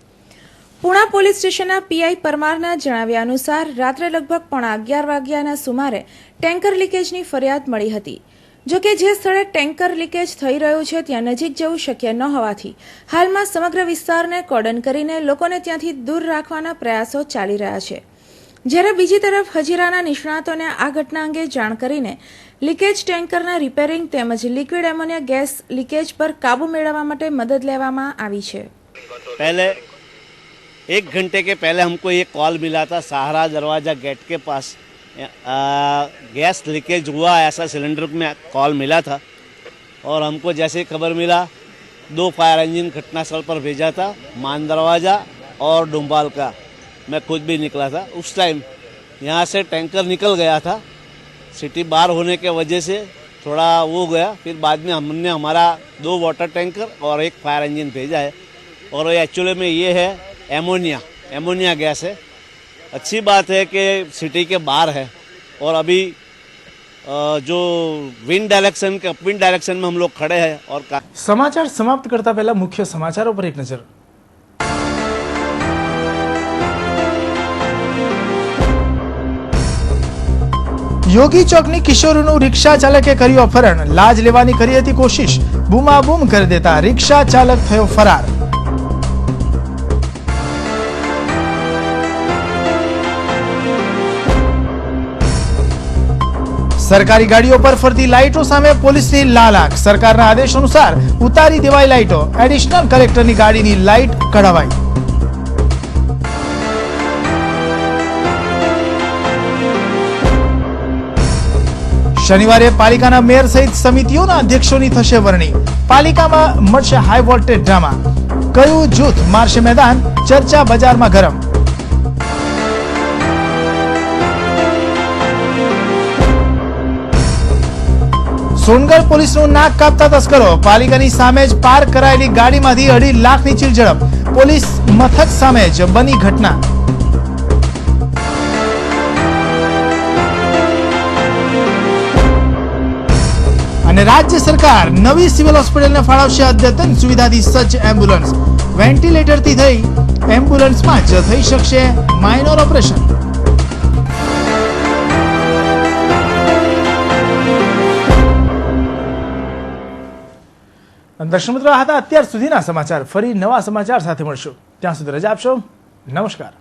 પુણા પોલીસ સ્ટેશનના પીઆઈ પરમારના જણાવ્યા અનુસાર રાત્રે લગભગ 11:15 વાગ્યાના સુમારે ટેન્કર લીકેજની ફરિયાદ મળી હતી. જોકે જે સ્થળે ટેન્કર લીકેજ થઈ રહ્યું છે ત્યાં નજીક જવું શક્ય ન હોવાથી હાલમાં સમગ્ર વિસ્તારને કોર્ડન કરીને લોકોને ત્યાંથી દૂર રાખવાના પ્રયાસો ચાલી રહ્યા છે. જ્યારે બીજી તરફ હજીરાના નિષ્ણાતોને આ ઘટના અંગે જાણ કરીને લીકેજ ટેન્કરના રિપેરિંગ તેમજ લિક્વિડ એમોનિયા ગેસ લીકેજ પર કાબુ મેળવવા માટે મદદ લેવામાં આવી છે.
पहले 1 घंटे के पहले हमको ये कॉल मिला था सहारा दरवाजा गेट के पास गैस लीकेज हुआ ऐसा सिलेंडर में कॉल मिला था और हमको जैसे खबर मिला 2 फायर इंजन घटनास्थल पर भेजा था, मान दरवाजा और डुम्बाल का. मैं खुद भी निकला था. उस टाइम यहाँ से टैंकर निकल गया था, सिटी बाहर होने के वजह से थोड़ा वो गया. फिर बाद में हमने हमारा 2 वाटर टैंकर और 1 फायर इंजन भेजा है और एक्चुअली में ये है एमोनिया गैस है. अच्छी बात है कि सिटी के बाहर है और अभी जो विंड डायरेक्शन में हम लोग खड़े हैं और
समाचार समाप्त करता पहला मुख्य समाचारों पर एक नजर. યોગી ચોકની કિશોરીનું રિક્ષા ચાલકે કર્યું અપહરણ, લાજ લેવાની કરી હતી કોશિશ, બૂમાબૂમ કરી દેતા રિક્ષા ચાલક થયો ફરાર. સરકારી ગાડીઓ પર ફરતી લાઇટો સામે પોલીસની લાલ આંખ, સરકારના આદેશ અનુસાર ઉતારી દેવાઈ લાઇટો, એડિશનલ કલેક્ટરની ગાડીની લાઇટ કઢાવાઈ. શનિવારે પાલિકાના મેયર સહિત સમિતિઓના અધ્યક્ષોની થશે વરણી, પાલિકામાં મળશે હાઈ વોલ્ટેજ ડ્રામા, કયું જૂથ મારશે મેદાન, ચર્ચા બજારમાં ગરમ. સોનગઢ પોલીસનું નાક કાપતા તસ્કરો, પાલિકાની સામે જ પાર્ક કરાયેલી ગાડીમાંથી 2.5 લાખની ચીલ ઝડપ, પોલીસ મથક સામે જ બની ઘટના. અને રાજ્ય સરકાર નવી સિવિલ હોસ્પિટલને ફાળવશે અદ્યતન સુવિધાથી સજ્જ એમ્બ્યુલન્સ, વેન્ટિલેટરથી થઈ એમ્બ્યુલન્સમાં જ થઈ શકશે માઇનોર ઓપરેશન. દર્શક મિત્રો, હતા અત્યાર સુધીના સમાચાર. ફરી નવા સમાચાર સાથે મળશું. ત્યાં સુધી રજા આપશો. નમસ્કાર.